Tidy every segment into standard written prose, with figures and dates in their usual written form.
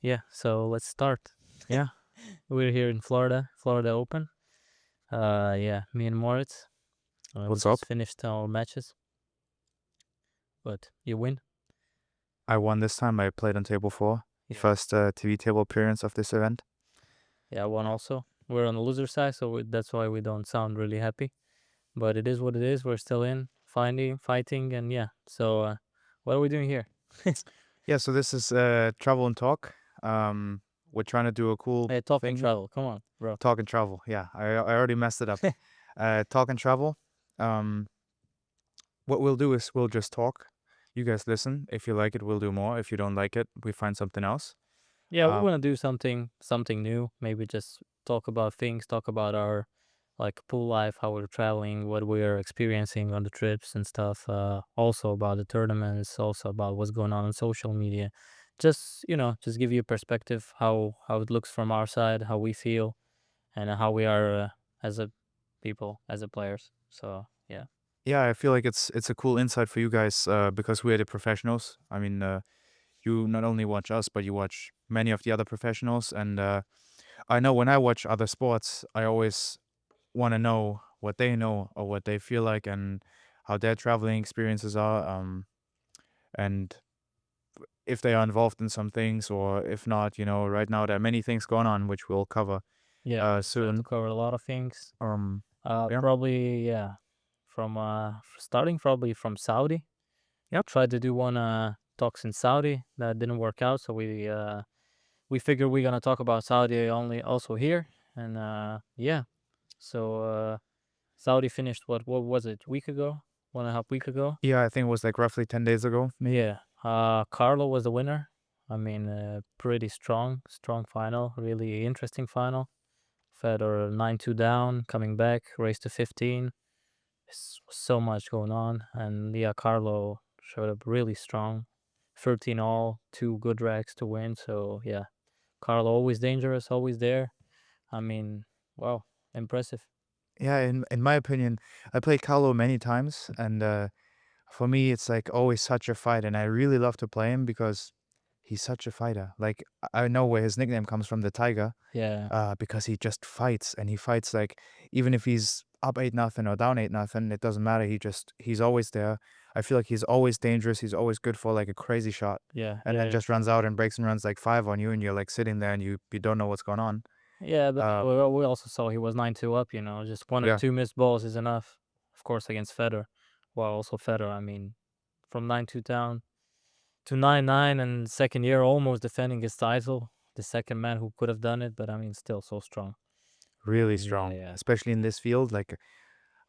Yeah, so let's start. Yeah. We're here in Florida, Florida Open. Yeah, me and Moritz. We What's just up? finished our matches, but you win. I won this time. I played on table 4. The Yeah, first TV table appearance of this event. yeah, I won also. We're on the loser side, so that's why we don't sound really happy. But it is what it is. We're still in, fighting, and yeah. So, what are we doing here? Yeah, so this is Travel and Talk. We're trying to do a cool Hey, talk and thing. travel. Come on, bro. Talk and travel. Yeah, I already messed it up. Talk and travel. Um, what we'll do is we'll just talk. You guys listen. If you like it, we'll do more. If you don't like it, we find something else. Yeah, we Um, want to do something new. Maybe just talk about things, talk about our like pool life, how we're traveling, what we're experiencing on the trips and stuff. Also about the tournaments, also about what's going on social media. Just just give you a perspective how it looks from our side, how we feel, and how we are as a people, as a players. So yeah, yeah, I feel like it's a cool insight for you guys because we are the professionals. I mean, you not only watch us, but you watch many of the other professionals. And I know when I watch other sports, I always want to know what they know or what they feel like and how their traveling experiences are. And if they are involved in some things or if not, right now there are many things going on, which we'll cover yeah, we plan to soon. cover a lot of things. Yeah. Probably yeah, from starting probably from Saudi. Yep. Tried to do one talks in Saudi that didn't work out, so we figured we're gonna talk about Saudi only also here, and yeah. So Saudi finished what was it, week ago, 1.5 week ago? Yeah, I think it was like roughly 10 days ago. Yeah. Carlo was the winner. I mean, pretty strong final, really interesting final. Federer 9-2 down, coming back, race to 15. So much going on, and yeah, Carlo showed up really strong. 13 all, two good racks to win. So yeah, Carlo always dangerous, always there. I mean, wow, impressive. Yeah, in my opinion, I played Carlo many times, and for me, it's like always such a fight, and I really love to play him because he's such a fighter. Like I know where his nickname comes from, the Tiger, Yeah, because he just fights, and he fights like even if he's up 8-0 or down 8-0, it doesn't matter. He's always there. I feel like he's always dangerous. He's always good for like a crazy shot, yeah, and then yeah, just runs out and breaks and runs like 5 on you, and you're like sitting there and you don't know what's going on. yeah. But Uh, we also saw he was 9-2 up. Just one or yeah, two missed balls is enough. Of course, against Federer. Well, also Federer. I mean, from 9-2 down to 9-9, and second year almost defending his title. The second man who could have done it, but I mean, still so strong. really Yeah, strong, yeah, especially in this field. Like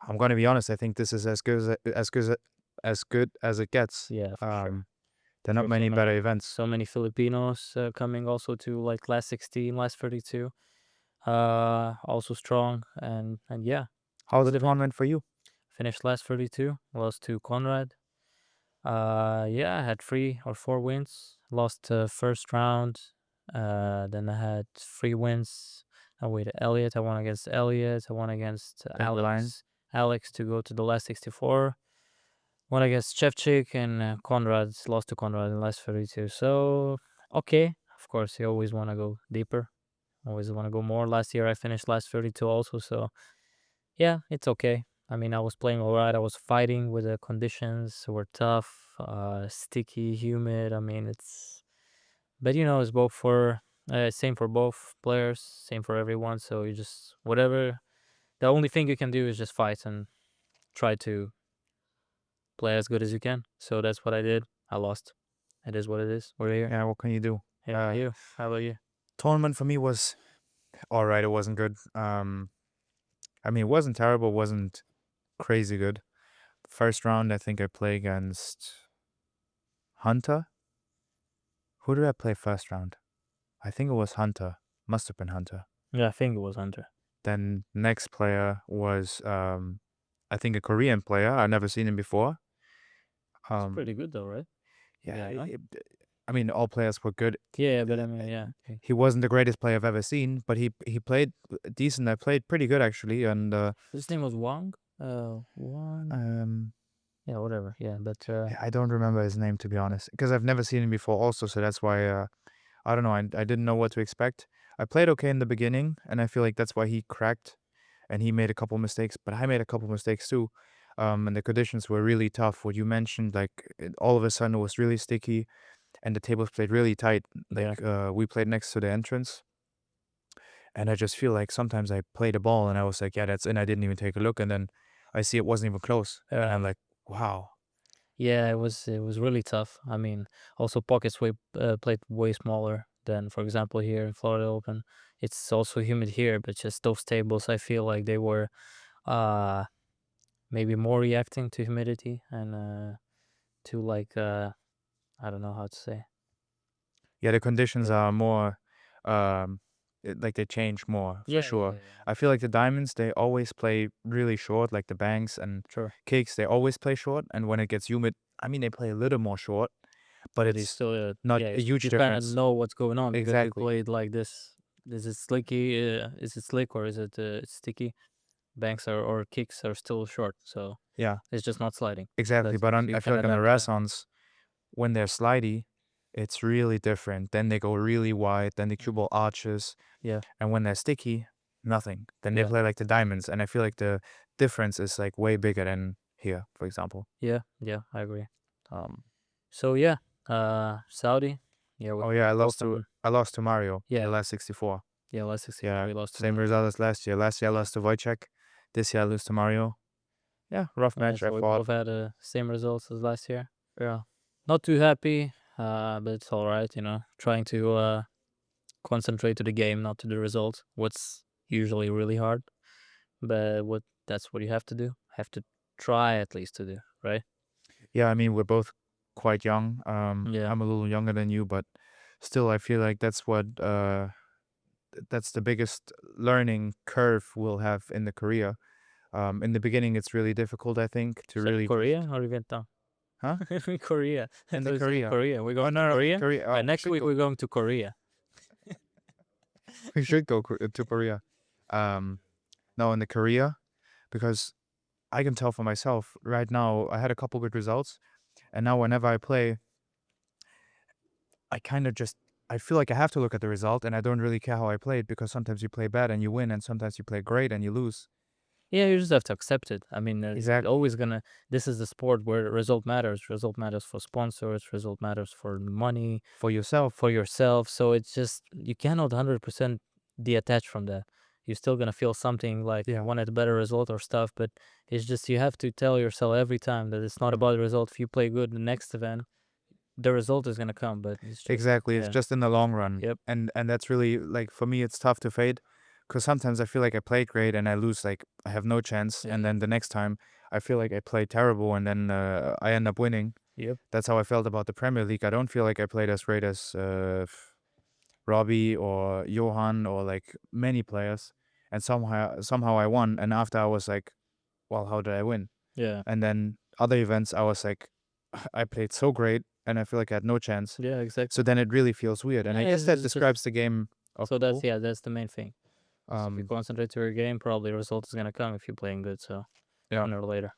I'm gonna be honest, I think this is as good as it gets. yeah, for sure. There are not Sure, many better events. so many Filipinos coming also to like last 16, last 32. Also strong, and yeah, How's the good event. tournament for you? Finished last 32, lost to Conrad. Yeah, I had 3 or 4 wins. Lost first round. Then I had 3 wins. I waited Elliot. I won against Elliot. I won against Dandelion. Alex to go to the last 64. Won against Chevchik, and Conrad lost to Conrad in the last 32. So okay, of course you always want to go deeper. Always want to go more. Last year I finished last 32 also, so yeah, it's okay. I mean, I was playing all right. I was fighting with the conditions were tough, sticky, humid. I mean, but it's both for same for both players, same for everyone. So you just whatever. The only thing you can do is just fight and try to play as good as you can. So that's what I did. I lost. It is what it is. We're here. Yeah, what can you do? Yeah, you. How about you? Tournament for me was all right. It wasn't good. I mean, it wasn't terrible. It wasn't crazy good. First round, I think I played against Hunter. Who did I play first round? I think it was Hunter. Must have been Hunter. Yeah, I think it was Hunter. Then next player was I think a Korean player. I've never seen him before. It's Um, pretty good though, right? The yeah, guy, right? I mean, all players were good. Yeah, but I mean, yeah. Okay. He wasn't the greatest player I've ever seen, but he played decent. I played pretty good actually, and His name was Wang. Wang. um, Yeah, whatever. Yeah, but I don't remember his name to be honest, because I've never seen him before. Also, so that's why I don't know. I didn't know what to expect. I played okay in the beginning, and I feel like that's why he cracked and he made a couple mistakes, but I made a couple mistakes too. And the conditions were really tough. What you mentioned, like all of a sudden it was really sticky, and the tables played really tight. Yeah, Like we played next to the entrance, and I just feel like sometimes I played a ball and I was like, yeah, that's in. I didn't even take a look, and then I see it wasn't even close, and yeah, I'm like, wow. yeah. It was really tough. I mean, also pockets way played way smaller than, for example, here in Florida Open. It's also humid here, but just those tables, I feel like they were uh maybe more reacting to humidity and to like I don't know how to say. Yeah, the conditions Yeah, are more, like they change more for yeah, sure. yeah, yeah. I feel like the diamonds they always play really short, like the banks and Sure, cakes they always play short, and when it gets humid, I mean they play a little more short, but but you it's still not yeah, a huge you kind of difference. know what's going on because you Exactly. played like this. Is it slicky? Is it slick or is it sticky? Banks are or kicks are still short, so Yeah, it's just not sliding. exactly. That's But it. So on you I feel can like on the adapt to that. Renaissance, when they're slidey, it's really different. Then they go really wide, then the cue Mhm. ball arches, Yeah, and when they're sticky, nothing. Then they yeah, play like the diamonds, and I feel like the difference is like way bigger than here, for example. yeah, yeah. I agree. Um, So yeah, Saudi. Yeah, we oh yeah, both on. I lost to Mario in the Yeah, last 64. yeah. Last 64, Yeah, we lost to same Mario. result as last year. Last year I Yeah, lost to Wojciech. This year I lose to Mario. Yeah, rough yeah. match. I So we thought. both had same results as last year. Yeah, Not too happy, but it's all right. Trying to concentrate to the game, not to the result. What's usually really hard, but what that's what you have to do. Have to try at least to do, right? yeah. I mean, we're both quite young. Yeah, I'm a little younger than you, but still, I feel like that's the biggest learning curve we'll have in the career. In the beginning, it's really difficult, I think, to said really Korea just, or Vietnam? huh? Korea. I In thought the you said Korea. Korea. We're Oh going to no, no, Korea. Korea. Right, We next should week go. we're going to Korea. We should go to Korea. Um, no, in the Korea because I can tell for myself right now. I had a couple good results, and now whenever I play, I kind of just I feel like I have to look at the result, and I don't really care how I played because sometimes you play bad and you win, and sometimes you play great and you lose. Yeah, you just have to accept it. I mean, you're Exactly. always gonna. This is the sport where result matters. Result matters for sponsors. Result matters for money, For yourself. for yourself. So it's just you cannot 100% detach from that. You're still gonna feel something like Yeah. wanted a better result or stuff, but it's just you have to tell yourself every time that it's not about the result. If you play good the next event, the result is gonna come. But it's just Exactly. It's yeah, just in the long run. yep, And that's really like for me it's tough to fade because sometimes I feel like I played great and I lose like I have no chance yeah, and yeah, then the next time I feel like I played terrible and then I end up winning. yep, That's how I felt about the Premier League. I don't feel like I played as great as Robbie or Johan or like many players and somehow I won and after I was like, well, how did I win? yeah, And then other events I was like I played so great and I feel like I had no chance. yeah, So exactly. then it really feels weird. And Yeah, I guess that it's just describes the game of so that's pool. yeah, that's the main thing. So if you Um, concentrate to your game, probably result is gonna come if you're playing good. So yeah. sooner or later,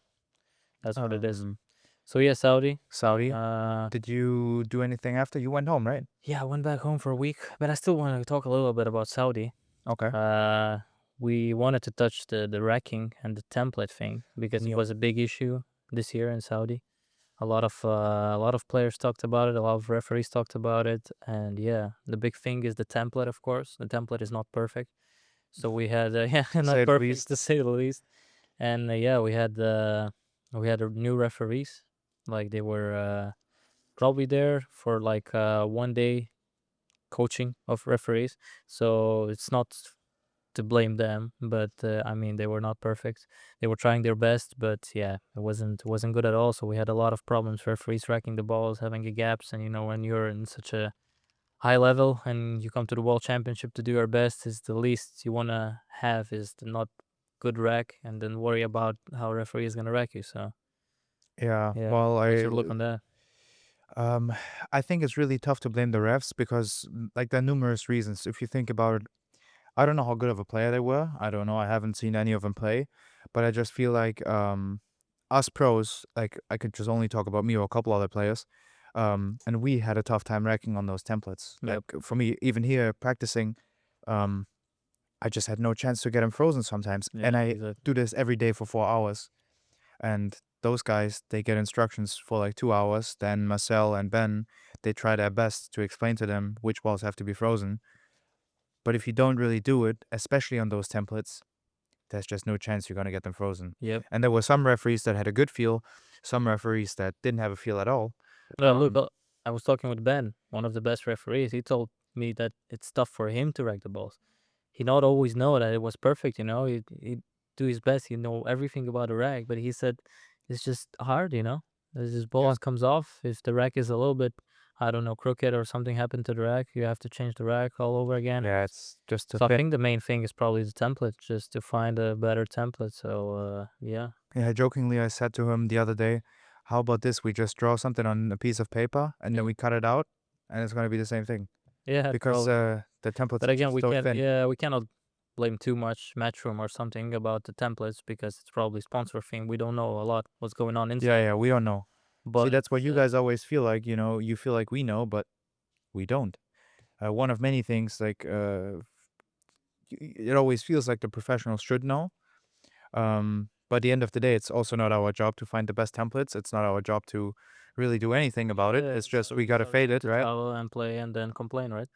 that's what it is. Um, So yeah, Saudi. Saudi, Uh, did you do anything after you went home, right? yeah, I went back home for a week, but I still want to talk a little bit about Saudi. Okay. Uh, we wanted to touch the racking and the template thing because it Yep. was a big issue this year in Saudi. A lot of players talked about it. A lot of referees talked about it, and yeah, the big thing is the template. Of course, the template is not perfect. So we had yeah, To not say the perfect least. to say the least. And yeah, we had new referees. Like they were probably there for like 1 day coaching of referees. So it's not to blame them, but I mean they were not perfect. They were trying their best, but yeah, it wasn't good at all. So we had a lot of problems. Referees tracking the balls, having the gaps, and when you're in such a high level and you come to the world championship to do your best, is the least you wanna have is the not good rack, and then worry about how referee is gonna rack you. So Yeah. yeah, Well, what's your look on that? um, I think it's really tough to blame the refs because, like, there are numerous reasons. If you think about it, I don't know how good of a player they were. I don't know. I haven't seen any of them play, but I just feel like us pros, like, I could just only talk about me or a couple other players. And we had a tough time racking on those templates. Like Yep. for me, even here practicing, um, I just had no chance to get them frozen sometimes. Yeah. And I Exactly. do this every day for 4 hours. And those guys, they get instructions for like 2 hours. Then Marcel and Ben, they try their best to explain to them which balls have to be frozen. But if you don't really do it, especially on those templates, there's just no chance you're going to get them frozen. Yep. And there were some referees that had a good feel, some referees that didn't have a feel at all. Look, I was talking with Ben, one of the best referees. He told me that it's tough for him to rag the balls. He not always know that it was perfect. He do his best. He know everything about the rag, but he said it's just hard. There's just Yeah. balls comes off. If the rack is a little bit, I don't know, crooked or something happened to the rack, you have to change the rack all over again. Yeah, it's just a So I thing. think the main thing is probably the template, just to find a better template. So yeah, Yeah, jokingly, I said to him the other day, how about this? We just draw something on a piece of paper and then yeah, we cut it out and it's going to be the same thing yeah, because probably. the templates But are again, just so thin. we cannot blame too much Matchroom or something about the templates because it's probably sponsor thing. We don't know a lot what's going on Yeah, inside. yeah, we don't know. See, But that's what you guys always feel like, you feel like we know, but we don't. One of many things, like, it always feels like the professionals should know. But at the end of the day, it's also not our job to find the best templates. It's not our job to really do anything about it. yeah, It's just we gotta fade it, to right? travel and play and then complain, right?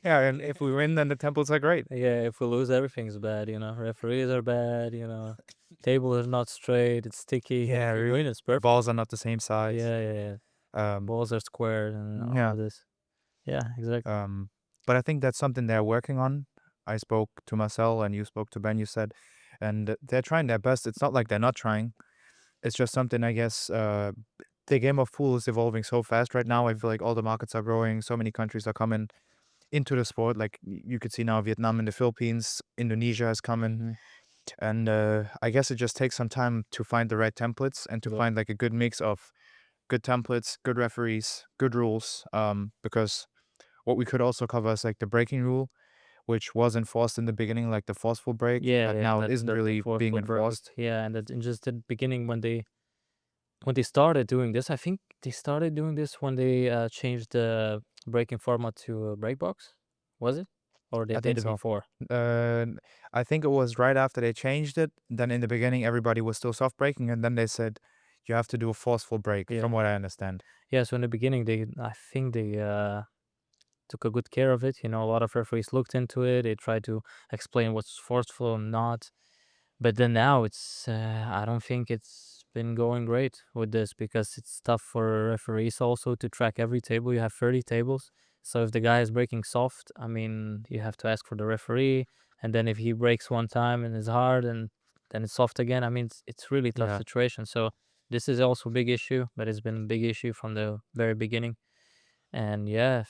Yeah, and if we win, then the templates are great. Yeah, if we lose, everything's bad. Referees are bad. Table is not straight. It's sticky. Yeah, If you win, it's perfect. balls are not the same size. Yeah, yeah, yeah. Um, Balls are squared and all yeah. of this. Yeah, exactly. But I think that's something they're working on. I spoke to Marcel and you spoke to Ben, you said, and they're trying their best. It's not like they're not trying. It's just something, I guess, the game of pool is evolving so fast right now. I feel like all the markets are growing. So many countries are coming into the sport. Like you could see now Vietnam and the Philippines, Indonesia is coming. Mm-hmm. And I guess it just takes some time to find the right templates and to Yep. find like a good mix of good templates, good referees, good rules. Because what we could also cover is like the breaking rule, which was enforced in the beginning, like the forceful break, Yeah, but yeah, now it that isn't the really being forceful break. enforced. Yeah, and that in just the beginning when they started doing this, I think they started doing this when they changed the breaking format to break box. Was it? Or they I did think it so. before? Uh, I think it was right after they changed it. Then in the beginning, everybody was still soft breaking, and then they said you have to do a forceful break, Yeah. from what I understand. Yeah, so in the beginning I think they took a good care of it. A lot of referees looked into it. They tried to explain what's forceful and not. But then now I don't think it's been going great with this because it's tough for referees also to track every table. You have 30 tables. So if the guy is breaking soft, I mean, you have to ask for the referee. And then if he breaks one time and it's hard and then it's soft again, I mean, it's really tough Yeah. situation. So this is also a big issue, but it's been a big issue from the very beginning. And yeah,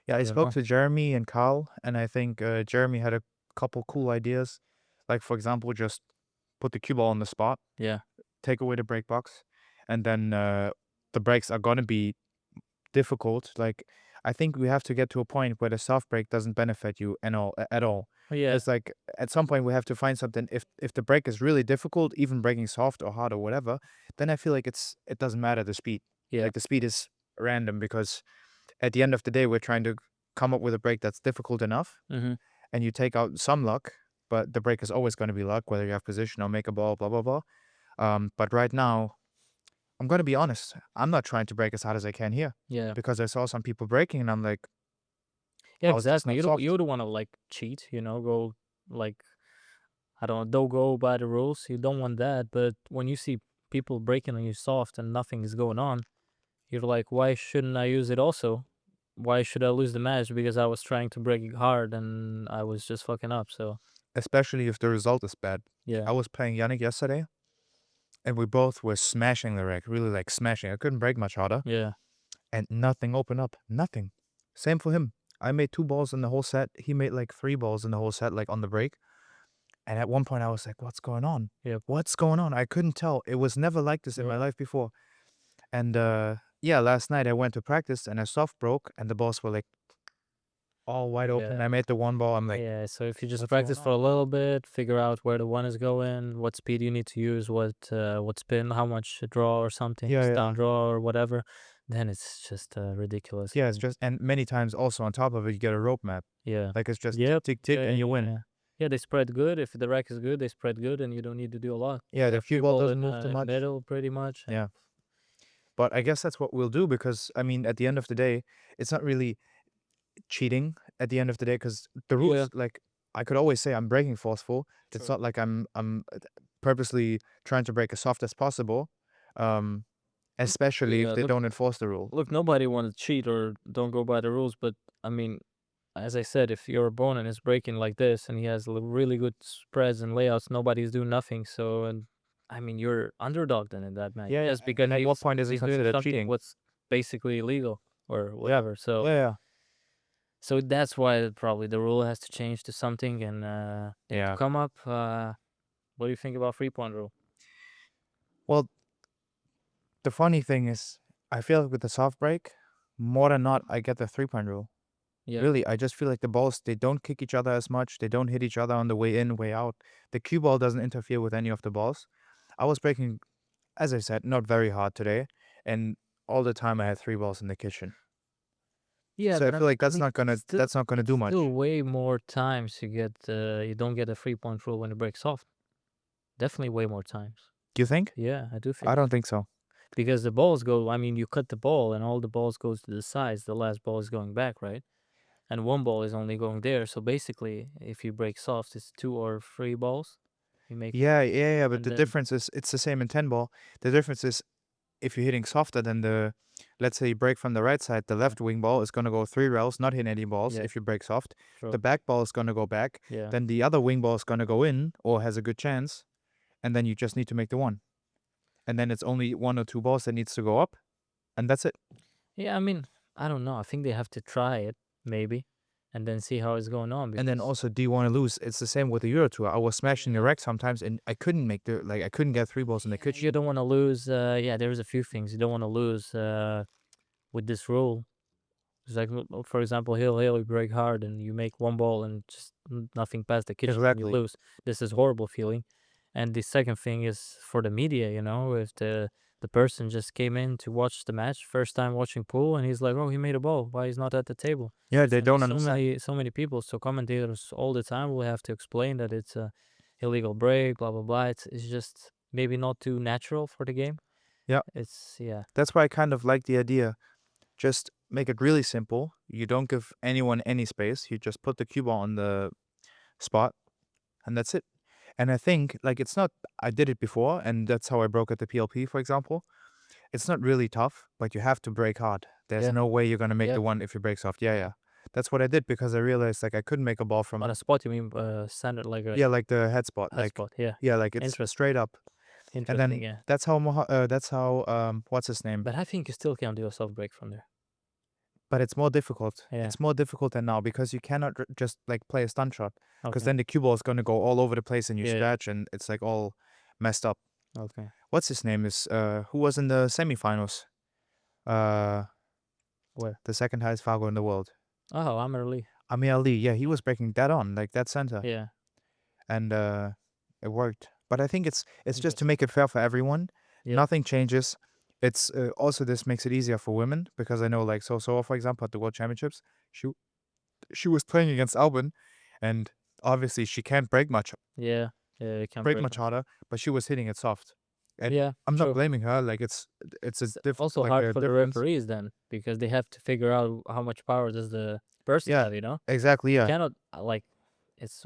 Yeah, I I don't spoke know. to Jeremy and Carl, and I think Jeremy had a couple cool ideas. Like, for example, just put the cue ball on the spot, Yeah. take away the break box, and then the breaks are going to be difficult. Like, I think we have to get to a point where the soft break doesn't benefit you at all. Oh, yeah. It's like at some point we have to find something. If the break is really difficult, even breaking soft or hard or whatever, then I feel like it doesn't matter the speed. Yeah. Like the speed is random because at the end of the day we're trying to come up with a break that's difficult enough, Mm-hmm. and you take out some luck, but the break is always going to be luck, whether you have position or make a ball, blah blah blah. But right now I'm going to be honest. I'm not trying to break as hard as I can here Yeah. because I saw some people breaking and I'm like, Yeah, how is this exactly. not You soft? don't want to like cheat, go like I don't go by the rules. You don't want that. But when you see people breaking on you soft and nothing is going on, you're like, why shouldn't I use it also? Why should I lose the match because I was trying to break it hard and I was just fucking up? So Especially if the result is bad. yeah, I was playing Yannick yesterday and we both were smashing the rack, really like smashing. I couldn't break much harder yeah, and nothing opened up. Nothing. Same for him. I made 2 balls in the whole set. He made like 3 balls in the whole set, like on the break. And at one point I was like, what's going on? yep, What's going on? I couldn't tell. It was never like this in my yeah, life before. And yeah, last night I went to practice and I soft broke and the balls were like all wide open. Yeah. I made the one ball. I'm like, Yeah, so if you just what's going practice for a on? little bit, figure out where the one is going, what speed you need to use, what spin, how much draw or something, Yeah, stand yeah. draw or whatever, then it's just ridiculous. Yeah, it's just, and many times also on top of it, you get a rope map. Yeah. Like it's just Yep. tick, tick, Yeah, and yeah, you yeah, win. yeah. Yeah, they spread good. If the rack is good, they spread good, and you don't need to do a lot. Yeah, You the have cue cue ball ball doesn't move too in much. middle pretty much, and Yeah. But I guess that's what we'll do because, I mean, at the end of the day, it's not really cheating at the end of the day because the yeah, rules, like, I could always say I'm breaking forceful. It's true. not like I'm purposely trying to break as soft as possible, um, especially if Yeah, they look, don't enforce the rule. nobody wants to cheat or don't go by the rules, but I mean, as I said, if your opponent is breaking like this and he has really good spreads and layouts, nobody's doing nothing. So, and I mean, you're underdog then in that match Yeah, yeah. just And because at what point is it he's doing considered something cheating? what's basically illegal or Yeah. whatever. So, Yeah, yeah. that's why probably the rule has to change to something and they have to Yeah. come up. What do you think about 3 point rule? Well, the funny thing is, I feel like with the soft break, more than not, I get the 3 point rule. Yeah. Really, I just feel like the balls, they don't kick each other as much. They don't hit each other on the way in, way out. The cue ball doesn't interfere with any of the balls. I was breaking, as I said, not very hard today. And all the time I had 3 balls in the kitchen. Yeah, So I but feel like I mean, that's not gonna do still much. way more times you don't get a 3 point rule when you break soft. Definitely way more times. Do you think? Yeah, I do I think don't so. think so. Because the balls go, I mean, you cut the ball and all the balls goes to the sides. The last ball is going back, right? And one ball is only going there. So basically, if you break soft, it's 2 or 3 balls. You make, Yeah, yeah, yeah. But and the then difference is it's the same in 10 ball. The difference is if you're hitting softer than let's say you break from the right side, the yeah, left wing ball is gonna go 3 rails, not hit any balls yeah, if you break soft. The true, back ball is gonna go back. yeah, Then the other wing ball is gonna go in or has a good chance. And then you just need to make the one. And then it's only 1 or 2 balls that needs to go up, and that's it. yeah. I mean, I don't know. I think they have to try it maybe, and then see how it's going on And then because also, do you want to lose? It's the same with the Euro Tour. I was smashing the yeah, rack sometimes, and I couldn't make I couldn't get 3 balls in the yeah, you kitchen. don't want to lose. Yeah, there's a few things you don't want to lose with this rule. It's like, for example, he'll break hard and you make one ball and just nothing past the kitchen and you Exactly. lose. This is horrible feeling. And the second thing is for the media, if the person just came in to watch the match, first time watching pool, and he's like, "Oh, he made a ball. Why he's not at the table?" Yeah, they And don't there's understand. so many people, so commentators all the time will have to explain that it's a illegal break, blah blah blah. It's just maybe not too natural for the game. Yeah, It's yeah, that's why I kind of like the idea. Just make it really simple. You don't give anyone any space. You just put the cue ball on the spot, and that's it. And I think like it's not. I did it before, and that's how I broke at the PLP, for example. It's not really tough, but you have to break hard. There's yeah, no way you're gonna make yeah. the one if you break soft. Yeah, yeah. That's what I did because I realized like I couldn't make a ball On from, a spot, you mean standard like a yeah, like the head spot. high Like, spot? Yeah, yeah, like it's interesting, straight up. And interesting. then Yeah, that's how what's his name? but I think you still can do a soft break from there. But it's more difficult. Yeah. It's more difficult than now because you cannot just like play a stunt shot because Okay. then the cue ball is gonna go all over the place and you Yeah. Yeah. scratch and it's like all messed up. Okay. What's his name is who was in the semifinals? Uh, Where? the second highest Fargo in the world. Oh, I'm early. Amir Ali, yeah, he was breaking dead on, like that center. Yeah. And it worked. But I think it's just to Interesting. make it fair for everyone. Yeah. Nothing changes. It's also this makes it easier for women because I know like so for example at the World Championships, she she was playing against Albin, and obviously she can't Yeah. Yeah. You can't break break much much. harder, but she was hitting it soft. And Yeah. I'm not True. blaming her. Like it's a Also like hard a for the difference. referees then because they have to figure out how much power does the person Yeah, have. exactly. You Yeah, cannot like it's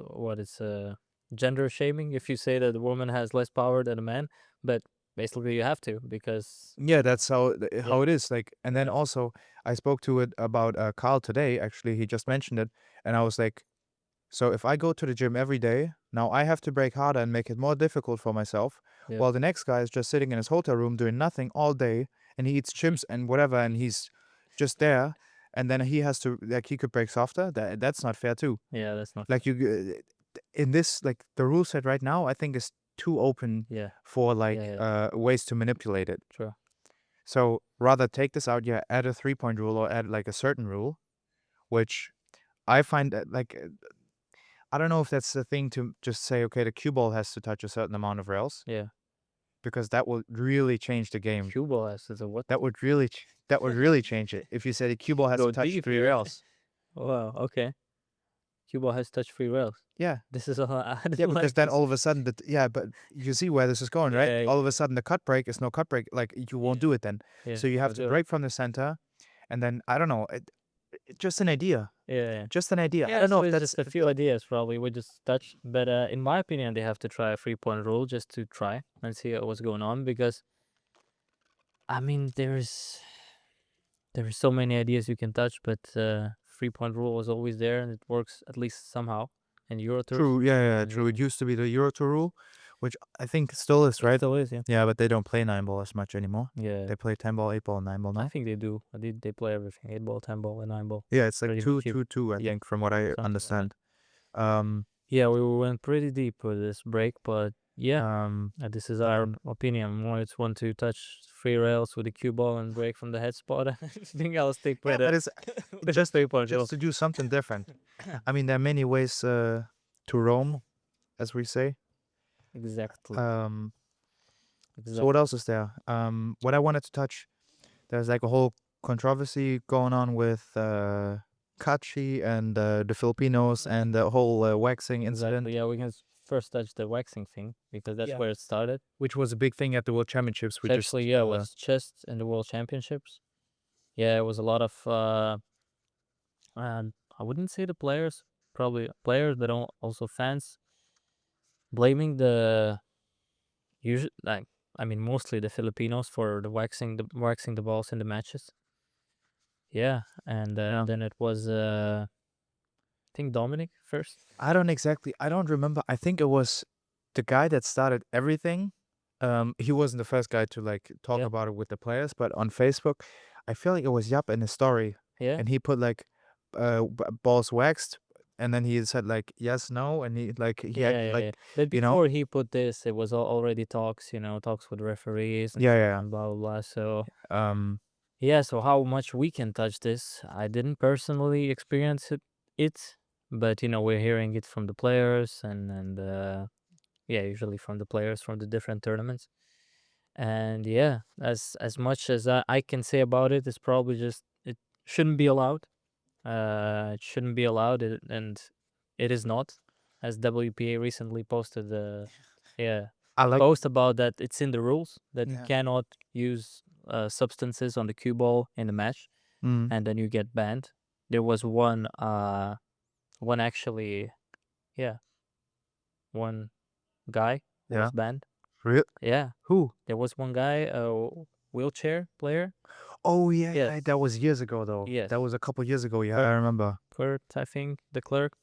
gender shaming if you say that a woman has less power than a man, but basically you have to because yeah. That's yeah. how it is. Like, and then Yeah. also I spoke to it about Carl today. Actually, he just mentioned it, and I was like, so if I go to the gym every day, now I have to break harder and make it more difficult for myself, Yeah. while the next guy is just sitting in his hotel room doing nothing all day and he eats chips and whatever and he's just there and then he has to like he could break softer. That's not fair too. Yeah. That's not Like fair. in this like the rule set right now, I think is too open Yeah. for Yeah. like Yeah. ways to manipulate it. True. So rather take this out, yeah, add a 3 point rule or add like a certain rule, which I find that like I don't know if that's the thing to just say, okay, the cue ball has to touch a certain amount of rails Yeah. because that would really change the game. Cue ball has to what? That would really change it if you said the cue ball has Go to touch deep three here. rails. Wow. Okay. Cue ball has touch free rails. Yeah, This is all I yeah, didn't because like then this. all of a sudden but you see where this is going, right? Yeah. All of a sudden the cut break is no cut break, like you won't Yeah. do it then. Yeah. So you have Go to do it. break from the center, and then I don't know, just an idea, Yeah. Yeah. just an idea. I Yeah, don't know so if it's that's just a few ideas probably we just touched, but in my opinion, they have to try a 3 point rule just to try and see what's going on because I mean there's so many ideas you can touch, but 3 point rule is always there and it works at least somehow in Euro tours. true. Yeah, yeah, And true. It used to be the Euro Tour rule, which I think still is, it right? still is, yeah. Yeah, but they don't play nine ball as much anymore. Yeah, They play 10 ball, 8 ball, and 9 ball I now. think they do. They play everything: 8 ball, 10 ball, and 9 ball. Yeah, it's like Pretty two, much, two, two. I yeah, think, from what I something like that. understand. Um, Yeah, we went pretty deep with this break, but yeah, um, this is our opinion. More it's want to touch free rails with the cue ball and break from the head spot. Everything else stick yeah, with but it. it's With the just 3 point rule. just to do something different. I mean, there are many ways to roam, as we say. Exactly. Um, so what Exactly. else is there? What I wanted to touch, there's like a whole controversy going on with Kaci and the Filipinos and the whole waxing Exactly. incident. Yeah, we can first touch the waxing thing because that's Yeah, where it started. which was a big thing at the World Championships. We It's actually, just yeah, it was chess in the World Championships. Yeah, it was a lot of I wouldn't say the players, probably players, but also fans blaming the usually like I mean mostly the Filipinos for the waxing the balls in the matches. Yeah, and yeah. then it was I think Dominic first. I don't remember. I think it was the guy that started everything. He wasn't the first guy to like talk Yeah, about it with the players, but on Facebook, I feel like it was Yap in his story, yeah, and he put like balls waxed, and then he said like yes, no, and he yeah, had yeah, like, yeah. But you know, before he put this, it was already talks, talks with referees yeah, yeah, and blah blah blah. So yeah. yeah, so how much we can touch this? I didn't personally experience it, but we're hearing it from the players and yeah, usually from the players from the different tournaments. And yeah, as much as I can say about it, it's probably just it shouldn't be allowed. It shouldn't be allowed, and it is not. As WPA recently posted the yeah I like, post about that, it's in the rules that you yeah, cannot use substances on the cue ball in the match, mm, and then you get banned. There was one actually, yeah, one guy who yeah, was banned. real. Yeah, Who? there was one guy, a wheelchair player. Oh yeah, yeah, Yes, that was years ago though. That yes. was a couple years ago. Yeah, I remember. Kurt, I think the clerk,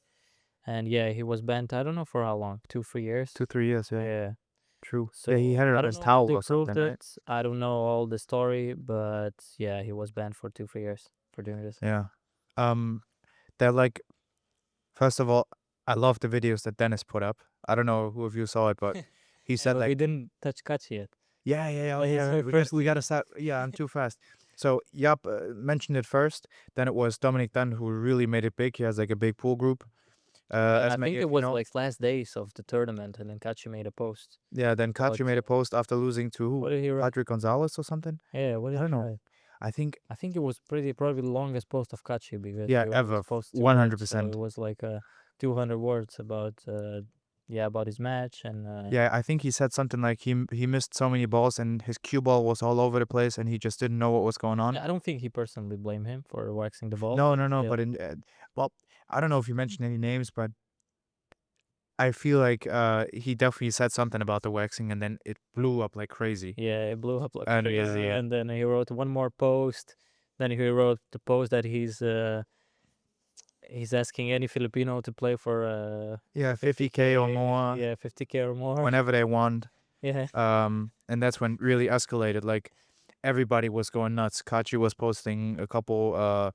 and yeah, he was banned. I don't know for how long, 2 3 years. 2 3 years. Yeah, Yeah. true. Yeah, he So had it I on don't his know how towel they or something, proved right? it. I don't know all the story, but yeah, he was banned for 2 3 years for doing this. Yeah. Um, they're like, first of all, I love the videos that Dennis put up. I don't know who of you saw it, but he Yeah, said but we like, didn't touch Kachi yet. yeah, yeah, yeah, oh, That is yeah. my first We thing. gotta start. Yeah, I'm too fast. So Yap mentioned it first. Then it was Dominic Dunn who really made it big. He has like a big pool group. Yeah, As I think many, it was like last days of the tournament, and then Kachi made a post yeah. Then about Kachi made a post after losing to what who? did he write? Patrick Gonzalez or something. Yeah, what I did don't he know. write? I think, I think it was probably the longest post of Kachi because yeah, he always ever posts too much. So it 100%. was like 200 words about yeah, about his match and Yeah, I think he said something like he missed so many balls and his cue ball was all over the place and he just didn't know what was going on. I don't think he personally blame him for waxing the ball, No, but no, no. still. But well, I don't know if you mentioned any names, but I feel like he definitely said something about the waxing and then it blew up like crazy. Yeah, it blew up like And crazy. And then he wrote one more post. Then he wrote the post that he's asking any Filipino to play yeah, for 50K or 50K. more Yeah, 50K or more. whenever they want. Yeah. And that's when it really escalated. Like everybody was going nuts. Kachi was posting a couple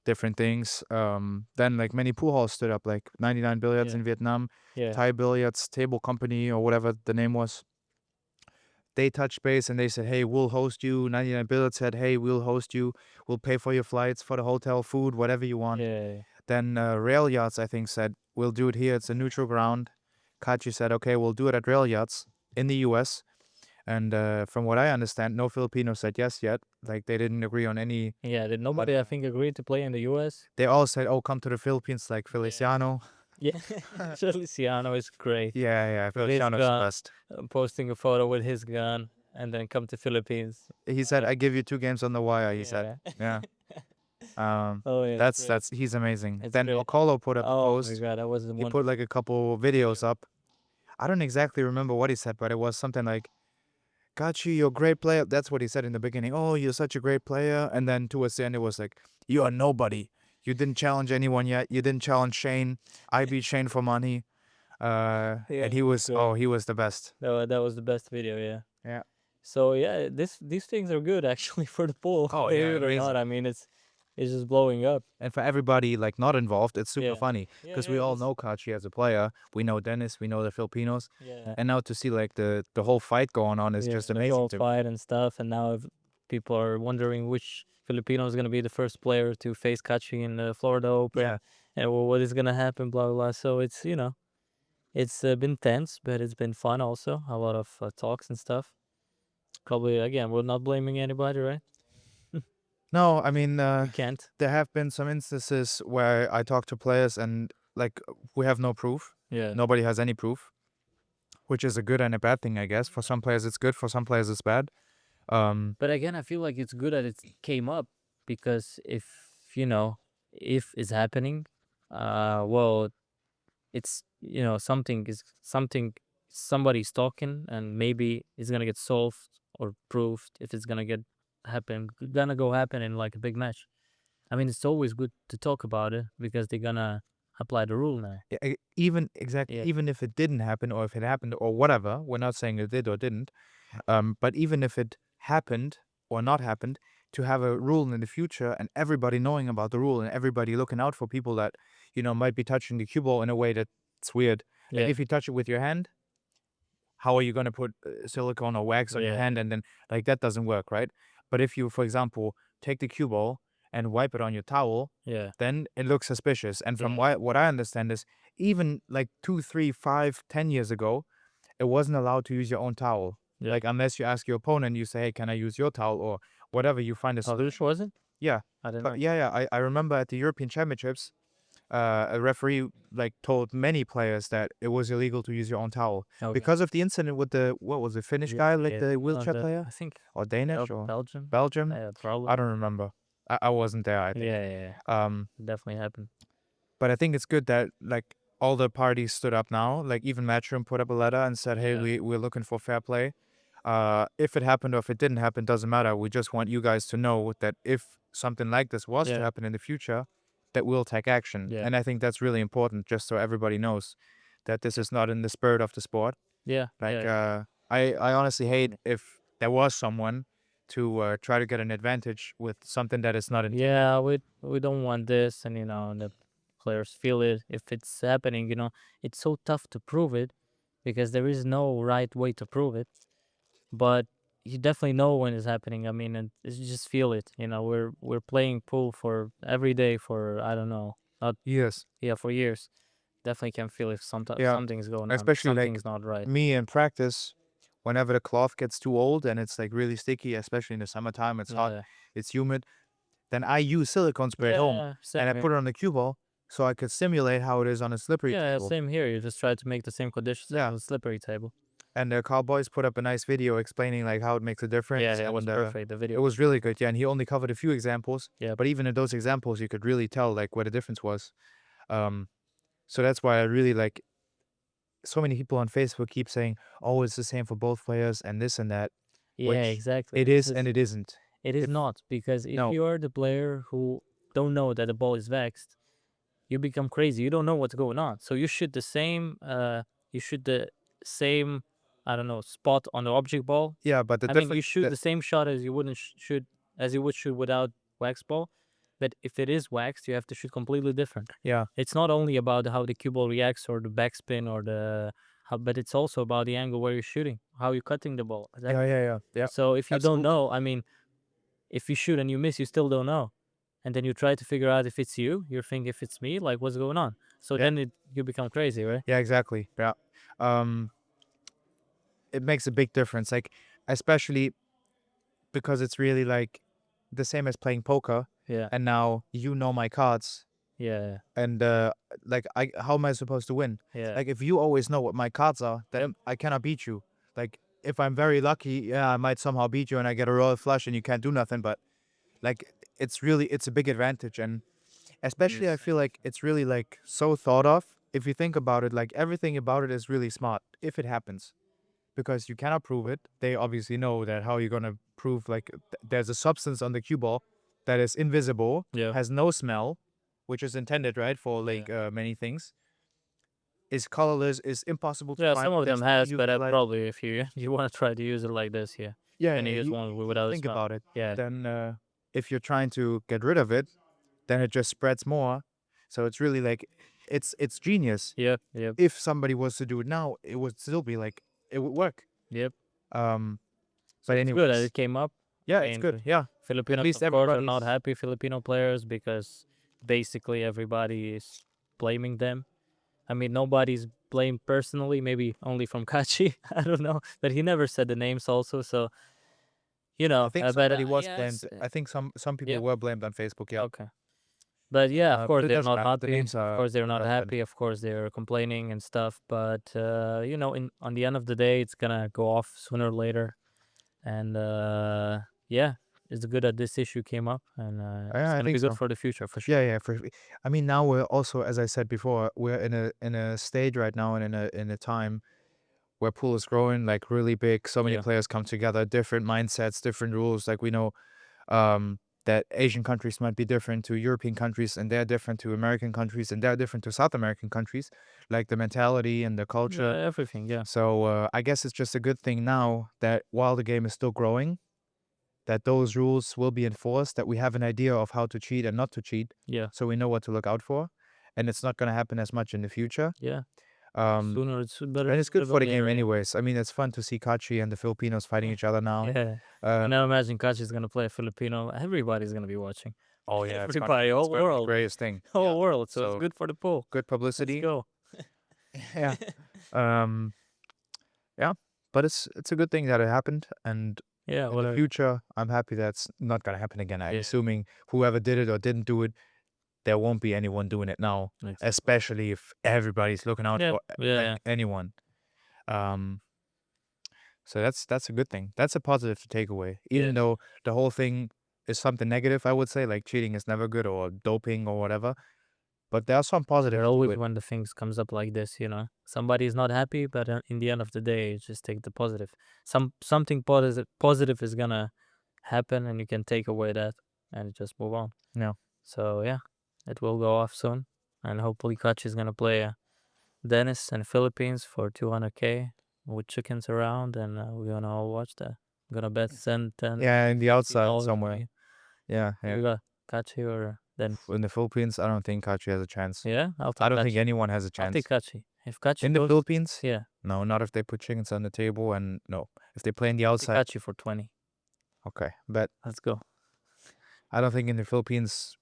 different things. Then like many pool halls stood up, like 99 Billiards Yeah. in Vietnam, Yeah. Thai Billiards Table Company or whatever the name was. They touched base and they said, "Hey, we'll host you." 99 Billiards said, "Hey, we'll host you. We'll pay for your flights, for the hotel, food, whatever you want." Yeah. Then Rail Yachts, I think, said, we'll do it here. It's a neutral ground. Kachi said, okay, we'll do it at Rail Yachts in the US. And from what I understand, no Filipino said yes yet. Like, they didn't agree on any. Yeah, did nobody, I think, agree to play in the US? They all said, oh, come to the Philippines, like Feliciano. Yeah, Feliciano is great. Yeah, With his Feliciano's the gun, best. posting a photo with his gun, and then come to Philippines. He said, I give you 2 games on the wire, he said. Yeah. Yeah. Oh yeah, it's great. He's amazing. It's Then great. Okolo put up a Oh my post. god, that was the He one. put like a couple videos up. I don't exactly remember what he said, but it was something like, Kachi, you're a great player. That's what he said in the beginning. Oh, you're such a great player. And then towards the end, it was like, you are nobody. You didn't challenge anyone yet. You didn't challenge Shane. I beat Shane for money. Yeah, And he was, oh, he was the best. that was the best video. Yeah. Yeah. So yeah, these things are good actually for the pool. Oh, Believe yeah, it or not, amazing. I mean it's just blowing up. And for everybody like not involved, it's super Yeah. funny Yeah, because yeah, we all it's- know Kachi as a player. We know Dennis. We know the Filipinos. Yeah. And now to see like the whole fight going on is Yeah, just the amazing whole to me. fight and stuff, and now if people are wondering which Filipino is gonna be the first player to face Kachi in the Florida Open. Yeah. And what is gonna happen, blah blah blah. So it's it's been tense, but it's been fun also. A lot of talks and stuff. Probably again, we're not blaming anybody, right? No, I mean, We can't. there have been some instances where I talk to players and like we have no proof. Yeah. Nobody has any proof, which is a good and a bad thing, I guess. For some players, it's good. For some players, it's bad. But again, I feel like it's good that it came up because if it's happening, well, it's somebody's talking and maybe it's gonna get solved or proved if it's gonna go happen in like a big match. I mean, it's always good to talk about it because they're gonna apply the rule now. Even exactly, Yeah, even if it didn't happen or if it happened or whatever, we're not saying it did or didn't. But even if it happened or not happened, to have a rule in the future and everybody knowing about the rule and everybody looking out for people that might be touching the cue ball in a way that's weird. Like yeah, if you touch it with your hand, how are you going to put silicone or wax on your yeah, hand and then like that doesn't work, right? But if you, for example, take the cue ball and wipe it on your towel, yeah, then it looks suspicious. And from yeah, what I understand is even like 2, 3, 5, 10 years ago, it wasn't allowed to use your own towel. yeah. Like unless you ask your opponent, you say, "Hey, can I use your towel?" or whatever. You find a Oh, this solution. wasn't. Yeah, I don't know. yeah. I remember at the European Championships, a referee like told many players that it was illegal to use your own towel Okay. because of the incident with the what was it, Finnish guy, like the wheelchair player, I think or Danish or Belgium. Belgium. Yeah, probably. I don't remember. I wasn't there. I think. Yeah, yeah, yeah. Definitely happened. But I think it's good that like all the parties stood up now. Like even Matchroom put up a letter and said, "Hey, Yeah. we're looking for fair play. If it happened or if it didn't happen, doesn't matter. We just want you guys to know that if something like this was to Yeah. happen in the future, that we'll take action." Yeah. And I think that's really important, just so everybody knows that this is not in the spirit of the sport. Yeah. Like, Yeah. I honestly hate if there was someone to try to get an advantage with something that is not in. Yeah, we don't want this, and the players feel it if it's happening. It's so tough to prove it because there is no right way to prove it. But you definitely know when it's happening. I mean, and you just feel it. We're playing pool for every day for I don't know, not Yes. yeah for years. Definitely can feel if Yeah. something's going on, Especially like something's not right. me in practice, whenever the cloth gets too old and it's like really sticky, especially in the summertime, it's hot, Yeah, it's humid, then I use silicone spray at home yeah, same and I here. put it on the cue ball so I could simulate how it is on a slippery Yeah, table. same here. You just try to make the same conditions Yeah. on the slippery table. And the Cowboys put up a nice video explaining like how it makes a difference. Yeah, it was and perfect. The it video. was really good. Yeah, and he only covered a few examples. Yeah. But even in those examples, you could really tell like where the difference was. So that's why I really like. So many people on Facebook keep saying, "Oh, it's the same for both players and this and that," Yeah, which exactly. it is and it isn't. It is If not because if no, you are the player who don't know that the ball is vexed, you become crazy. You don't know what's going on. So you shoot the same. You shoot the same. I don't know spot on the object ball. yeah, but the I mean, you difference shoot the same shot as you wouldn't shoot as you would shoot without wax ball. But if it is waxed, you have to shoot completely different. yeah, It's not only about how the cue ball reacts or the backspin or but it's also about the angle where you're shooting, how you're cutting the ball. yeah, So if you don't absolutely. know, I mean, if you shoot and you miss, you still don't know. and then you try to figure out if it's you. You think if it's me, like what's going on. So Yeah. then you become crazy, right? Yeah, exactly. Yeah. Um, it makes a big difference. Like, especially because it's really like the same as playing poker. Yeah, And now you know my cards, yeah, and like, how am I supposed to win? yeah. Like, if you always know what my cards are, Yep. then I cannot beat you. Like, if I'm very lucky, yeah, I might somehow beat you and I get a royal flush and you can't do nothing. But like, it's a big advantage. And especially I feel like it's really like so thought of. If you think about it, like everything about it is really smart if it happens, because you cannot prove it. They obviously know that how you're gonna prove, like, there's a substance on the cue ball that is invisible, Yeah. has no smell, which is intended, right, for Yeah. like many things. Is colorless, is impossible to Yeah, find. some of them There's nothing has, you but can like. probably if you you want to try to use it like this, yeah, Yeah, then yeah, you use you one without a think smell. about it. Yeah, Then if you're trying to get rid of it, then it just spreads more. So it's really like it's genius. yep, yep, If somebody was to do it now, it would still be like it would work. yep. Um, So but it's good that anyways, it came up. yeah, I it's mean, good. Yeah, at Filipinos, least of course, are not everybody's. happy. Filipino players because basically everybody is blaming them. I mean, nobody's blamed personally. Maybe only from Kaci. I don't know, but he never said the names also. So I think but somebody was yeah, blamed. I think some people yep. were blamed on Facebook. Yeah, Okay. But yeah, of course but it they're doesn't not matter. The happy. names Of are course they're not irrelevant. happy. Of course they're complaining and stuff. But in on the end of the day, it's gonna go off sooner or later. And yeah, it's good that this issue came up, and it's Yeah, I gonna think be good so. for the future for sure. Yeah, yeah. I mean, now we're also, as I said before, we're in a stage right now, and in a time where pool is growing like really big. So many Yeah, players come together, different mindsets, different rules. Like we know that Asian countries might be different to European countries, and they're different to American countries, and they're different to South American countries, like the mentality and the culture. yeah, everything. Yeah, So I guess it's just a good thing now that while the game is still growing, that those rules will be enforced, that we have an idea of how to cheat and not to cheat, yeah, so we know what to look out for, and it's not going to happen as much in the future. yeah. Um, Sooner it's better and it's sooner good for than the game, later. Yeah, anyways. I mean, it's fun to see Kachi and the Filipinos fighting each other now. yeah. Uh, And now imagine Kachi is gonna play a Filipino. Everybody's gonna be watching. oh yeah, Everybody, it's whole gonna be the world, greatest thing. Yeah. whole world. So it's So good for the pool. good Let's publicity. go. Yeah. Um, yeah. But it's a good thing that it happened, and Yeah. in What the are future, I'm happy that's not gonna happen again. I'm yeah. assuming whoever did it or didn't do it, there won't be anyone doing it now, Exactly. especially if everybody's looking out Yeah. for Yeah. like Yeah. anyone. Um, so that's a good thing. That's a positive to take away, even Yes. though the whole thing is something negative. I would say like cheating is never good, or doping or whatever. But there are some But positives to always it. when the things comes up like this, somebody is not happy, but in the end of the day, just take the positive. Something positive is gonna happen, and you can take away that and just move on. Yeah, So yeah, it will go off soon, and hopefully Kutch is gonna play Dennis and Philippines for 200K with chickens around, and we're gonna all watch that. Gonna bet send yeah, in the outside $50 on somewhere. you. Yeah, yeah. You got Kachi or Dennis? In the Philippines, I don't think Kachi has a chance. Yeah, I'll I take don't think Kachi. anyone has a I'll take chance. Kachi. If Kachi In the goes, Philippines, yeah, no, not if they put chickens on the table, and no, if they play in the I'll take outside, Kachi for 20. okay. But Let's go. I don't think in the Philippines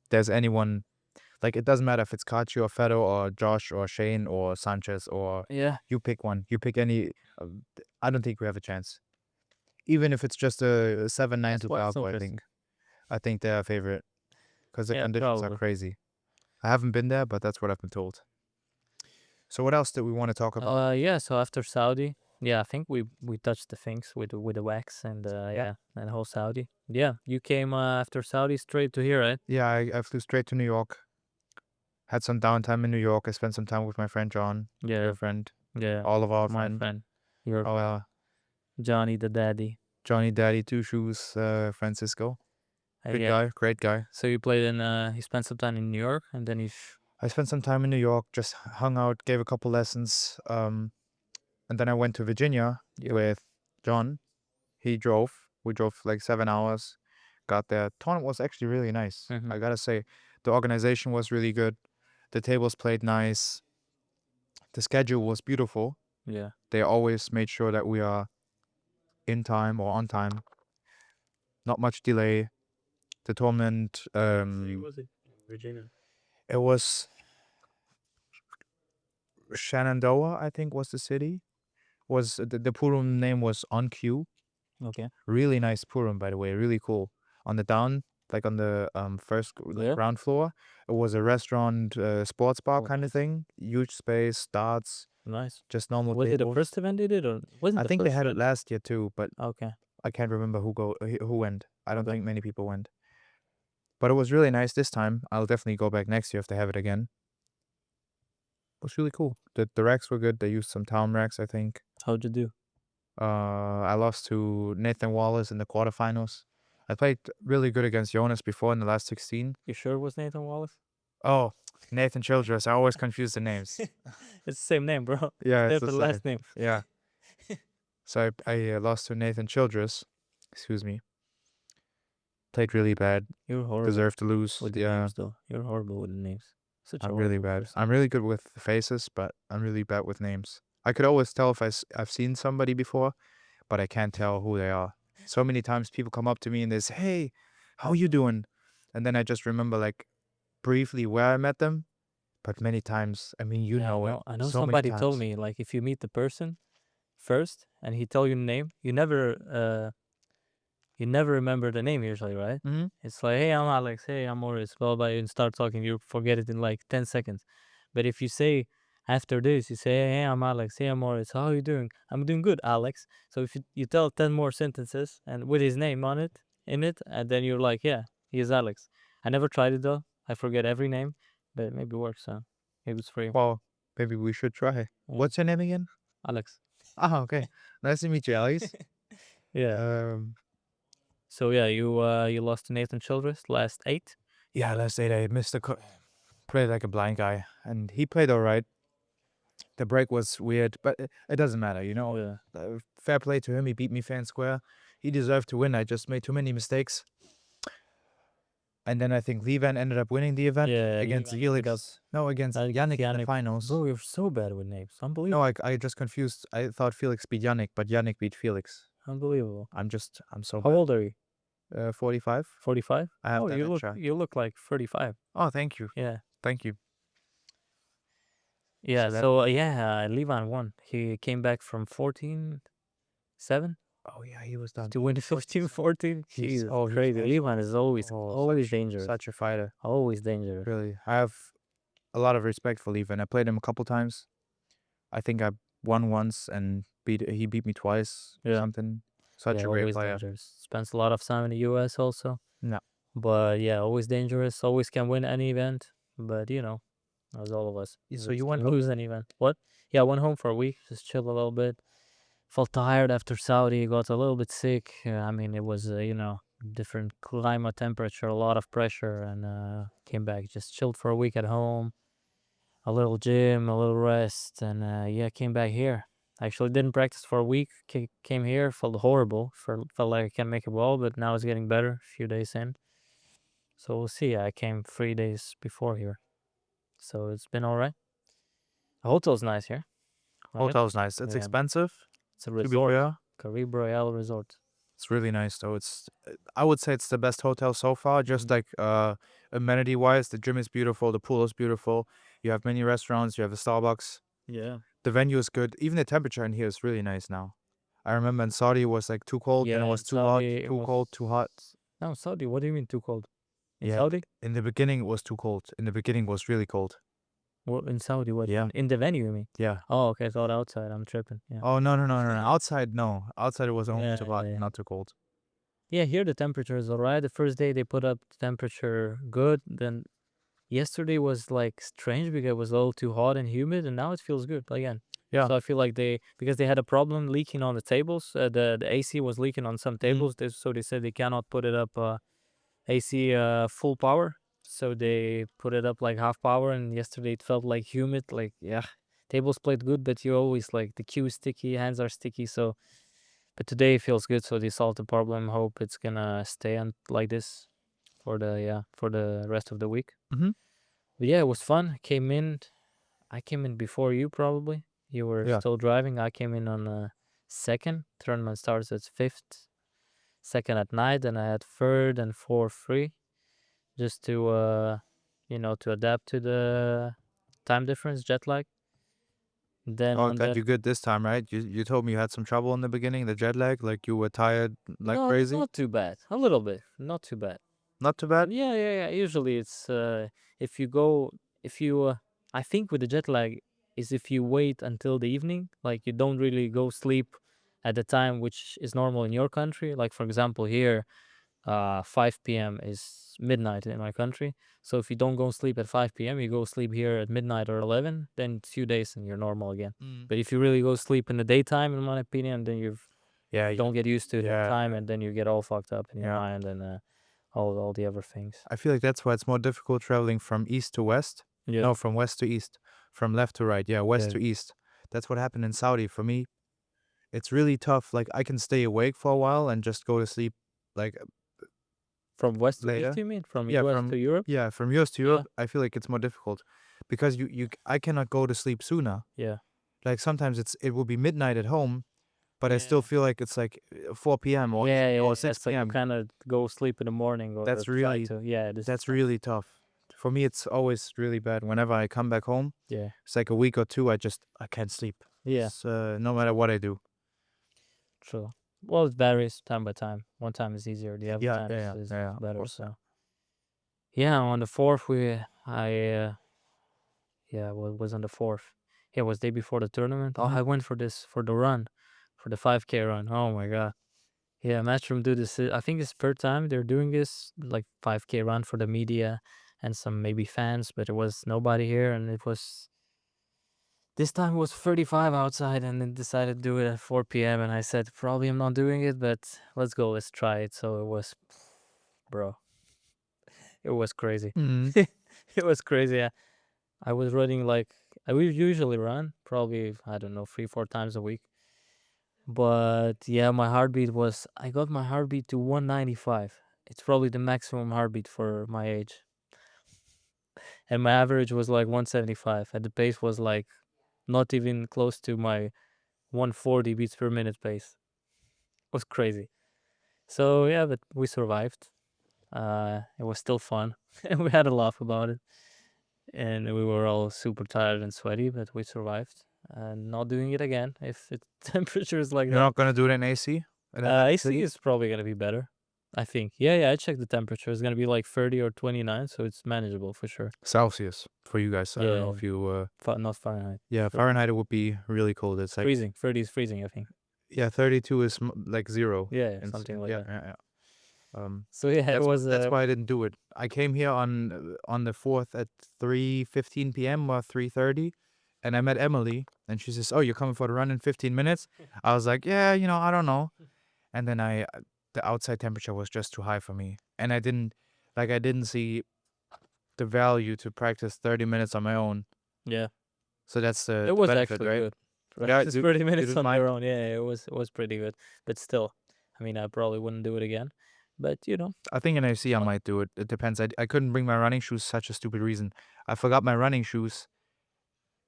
there's anyone, like, it doesn't matter if it's Kachi or Fedor or Josh or Shane or Sanchez, or Yeah, you pick one. You pick any. I don't think we have a chance. Even if it's just a 7-9 that's to why it's Falco, interesting. I think they're a favorite because the Yeah, conditions are probably. crazy. I haven't been there, but that's what I've been told. So what else did we want to talk about? Yeah. So after Saudi, yeah, I think we touched the things with the wax and Yeah. yeah, and the whole Saudi. Yeah, you came after Saudi straight to here, right? Yeah, I flew straight to New York. Had some downtime in New York. I spent some time with my friend John, Yeah, your friend, yeah. all of our My friend. friend, your Oh, friend, Johnny the daddy. Johnny Daddy Two Shoes, Francisco. Good Yeah. guy, great guy. So you played in. You spent some time in New York, and then you. I spent some time in New York, just hung out, gave a couple lessons, and then I went to Virginia Yep. with John. He drove. We drove like 7 hours. Got there. Tournament was actually really nice. Mm-hmm. I gotta say, the organization was really good. The tables played nice. The schedule was beautiful. Yeah. They always made sure that we are in time or on time. Not much delay. the tournament. Was it? Virginia. It was Shenandoah, I think, was the city. Was the pool room name was On Q. Okay. Really nice pool room, by the way. Really cool. On the down, like on the first like Yeah. ground floor, it was a restaurant, sports bar Oh, kind of nice. thing. Huge space, darts, Nice. just normal Was it the tables. first event they did, or wasn't I the think they first had it event? last year too, but Okay. I can't remember who went. I don't Okay. think many people went. But it was really nice this time. I'll definitely go back next year if they have it again. It was really cool. The racks were good. They used some town racks, I think. How'd you do? I lost to Nathan Wallace in the quarterfinals. I played really good against Jonas before in the last 16. You sure it was Nathan Wallace? Oh, Nathan Childress. I always confuse the names. It's the same name, bro. Yeah, it's Except the for the same. last name. Yeah. So I lost to Nathan Childress. Excuse me. Played really bad. You're horrible Deserved to lose. with the Yeah, names, though. You're horrible with the names. Such a I'm really horrible bad. person. I'm really good with faces, but I'm really bad with names. I could always tell if I've seen somebody before, but I can't tell who they are. So many times people come up to me and they say, "Hey, how you doing?" And then I just remember like briefly where I met them, but many times, I mean, you Yeah, I know it know. I know so many somebody told times. me, like, if you meet the person first and he tell you the name, you never remember the name usually, right? Mhm. It's like, hey, I'm Alex. Hey, I'm Maurice. Blah, blah, and start talking. You forget it in like 10 seconds. But if you say after this, you say, hey, I'm Alex. Hey, I'm Maurice. How are you doing? I'm doing good, Alex. So if you tell 10 more sentences and with his name on it, in it, and then you're like, yeah, he is Alex. I never tried it though. I forget every name, but maybe it works. So maybe it's free. Well, maybe we should try. Yeah. What's your name again? Alex. Ah, okay. Nice to meet you, Alex. Yeah. Um, So yeah, you lost to Nathan Childress last 8. yeah, let's say I missed played like a blind guy, and he played all right. The break was weird, but it doesn't matter, you know. Yeah. Fair play to him. He beat me fair and square. He deserved to win. I just made too many mistakes. And then I think Levan ended up winning the event Yeah, against Levan ended up Felix. No, against against Yannick in the Yannick. finals. Bro, you're so bad with names. No, Unbelievable. I just confused. I thought Felix beat Yannick, but Yannick beat Felix. Unbelievable. I'm so How old are you? bad. 45. 45? I have Oh, that extra. you look like 35. Oh, thank you. Yeah. Thank you. Yeah, that. so yeah, Levan won. He came back from 14-7 Oh yeah, he was done. to win 15-14. Jesus, crazy. Levan is always dangerous. Such a fighter. Always dangerous. Really, I have a lot of respect for Levan. I played him a couple times. I think I won once and he beat me twice or Yeah. something. Such Yeah, a great always player. dangerous. Spends a lot of time in the US also. No. But yeah, always dangerous. Always can win any event. But as all of us. So Just you went can lose an event. What? Yeah, I went home for a week, just chill a little bit. Felt tired after Saudi. Got a little bit sick. I mean, it was different climate, temperature, a lot of pressure, and came back. Just chilled for a week at home. A little gym, a little rest, and yeah, came back here. Actually, didn't practice for a week. Came here, felt horrible. Felt like I can't make it well, but now it's getting better. A few days in, so we'll see. I came 3 days before here, so it's been all right. The hotel's nice here, right? Hotel's nice. It's Yeah, expensive. it's a To be resort, fair, Caribe Royale Resort. it's really nice though. I would say it's the best hotel so far. Just like amenity wise, the gym is beautiful, the pool is beautiful. You have many restaurants. You have a Starbucks. Yeah. The venue is good. Even the temperature in here is really nice now. I remember in Saudi it was like too cold, then Yeah, it in was too hot, Saudi it too cold, too hot. No, Saudi. What do you mean too cold? In Yeah, Saudi? in the beginning it was too cold. In the beginning it was really cold. What in Saudi? What? Yeah. In the venue, you mean? Yeah. Oh, okay. I thought outside. I'm tripping. Yeah. Oh no. Outside no. Outside it was only Yeah, too yeah, hot, yeah. not too cold. Yeah, here the temperature is alright. The first day they put up the temperature good. Then yesterday was like strange because it was a little too hot and humid, and now it feels good again. Yeah. So I feel like because they had a problem leaking on the tables. The AC was leaking on some tables. So they said they cannot put it up AC full power. So they put it up like half power, and yesterday it felt like humid. Like yeah, tables played good, but you always like the cue is sticky, hands are sticky. So, but today it feels good. So they solved the problem. Hope it's gonna stay on like this for the rest of the week. Mhm. But yeah, it was fun. I came in before you probably. You were Yeah. still driving. I came in on second. Tournament starts at fifth. Second at night, and I had third and fourth free. just to to adapt to the time difference, jet lag. Then Oh, on got the you good this time, right? You told me you had some trouble in the beginning, the jet lag, like you were tired like no, crazy. not too bad. A little bit, not too bad. Not too bad. Yeah, yeah, yeah. Usually it's if you go if you I think with the jet lag is if you wait until the evening, like you don't really go sleep at the time which is normal in your country. Like for example here, 5 p.m. is midnight in my country. So if you don't go sleep at 5 p.m., you go sleep here at midnight or 11, then it's few days and you're normal again. Mm. But if you really go sleep in the daytime, in my opinion, then you Yeah, don't get used to the yeah, time and then you get all fucked up in your yeah. mind and all the other things. I feel like that's why it's more difficult traveling from east to west. Yeah, No, from west to east. From left to right. Yeah, west yeah. to east. That's what happened in Saudi. For me, it's really tough. Like I can stay awake for a while and just go to sleep like From west to east, later. you mean? From Yeah, US to Europe? from US to Yeah, Europe, I feel like it's more difficult because I cannot go to sleep sooner. yeah. Like sometimes it will be midnight at home, but I still Yeah. feel like it's like 4 p.m. or Yeah, yeah, or yeah. 6 It's like you p.m. kind of go sleep in the morning or That's try really to. Yeah, this is that's tough. really tough. For me, it's always really bad. Whenever I come back home, Yeah, it's like a week or two. I can't sleep. yeah. No matter what I do. True. Well, it varies time by time. One time is easier, the other Yeah, time yeah, yeah, is yeah, yeah, of better. course. So yeah, on the fourth yeah, was on the fourth. Yeah, it was day before the tournament. Oh, Mhm. I went for this for the run, for the 5K run. Oh my god. Yeah, Matchroom do this. I think it's third time they're doing this like 5K run for the media and some maybe fans, but there was nobody here, and it was this time it was 35 outside, and then decided to do it at 4 p.m. And I said probably I'm not doing it, but let's go, let's try it. So it was, bro, it was crazy. Mhm. It was crazy. I was running like I would usually run probably I don't know 3 4 times a week, but yeah, my heartbeat was I got my heartbeat to 195. It's probably the maximum heartbeat for my age, and my average was like 175. And the pace was like not even close to my 140 beats per minute pace. It was crazy. So yeah, but we survived. It was still fun, and we had a laugh about it. And we were all super tired and sweaty, but we survived. And not doing it again if the temperature is like You're that. not gonna do it in AC in Atlantic AC City? is probably gonna be better. I think. Yeah, yeah. I checked the temperature. It's gonna be like 30 or 29, so it's manageable for sure. Celsius for you guys. I don't know Yeah, if you. not Fahrenheit. Yeah, Fahrenheit it would be really cold. It's like Freezing. 30 is freezing, I think. yeah, 32 is like zero. Yeah, And something like yeah, that. yeah, yeah. So yeah, it was That's why I didn't do it. I came here on the 4th at 3:15 p.m. or 3:30, and I met Emily, and she says, "Oh, you're coming for the run in 15 minutes?" I was like, "Yeah, I don't know." And then the outside temperature was just too high for me, and I didn't see the value to practice 30 minutes on my own. yeah. So that's It the was benefit, actually right? good. Yeah, Just 30 you minutes didn't on your mind. own. Yeah, it was pretty good. But still, I mean, I probably wouldn't do it again. But I think in AC I fun. might do it. It depends. I couldn't bring my running shoes. Such a stupid reason. I forgot my running shoes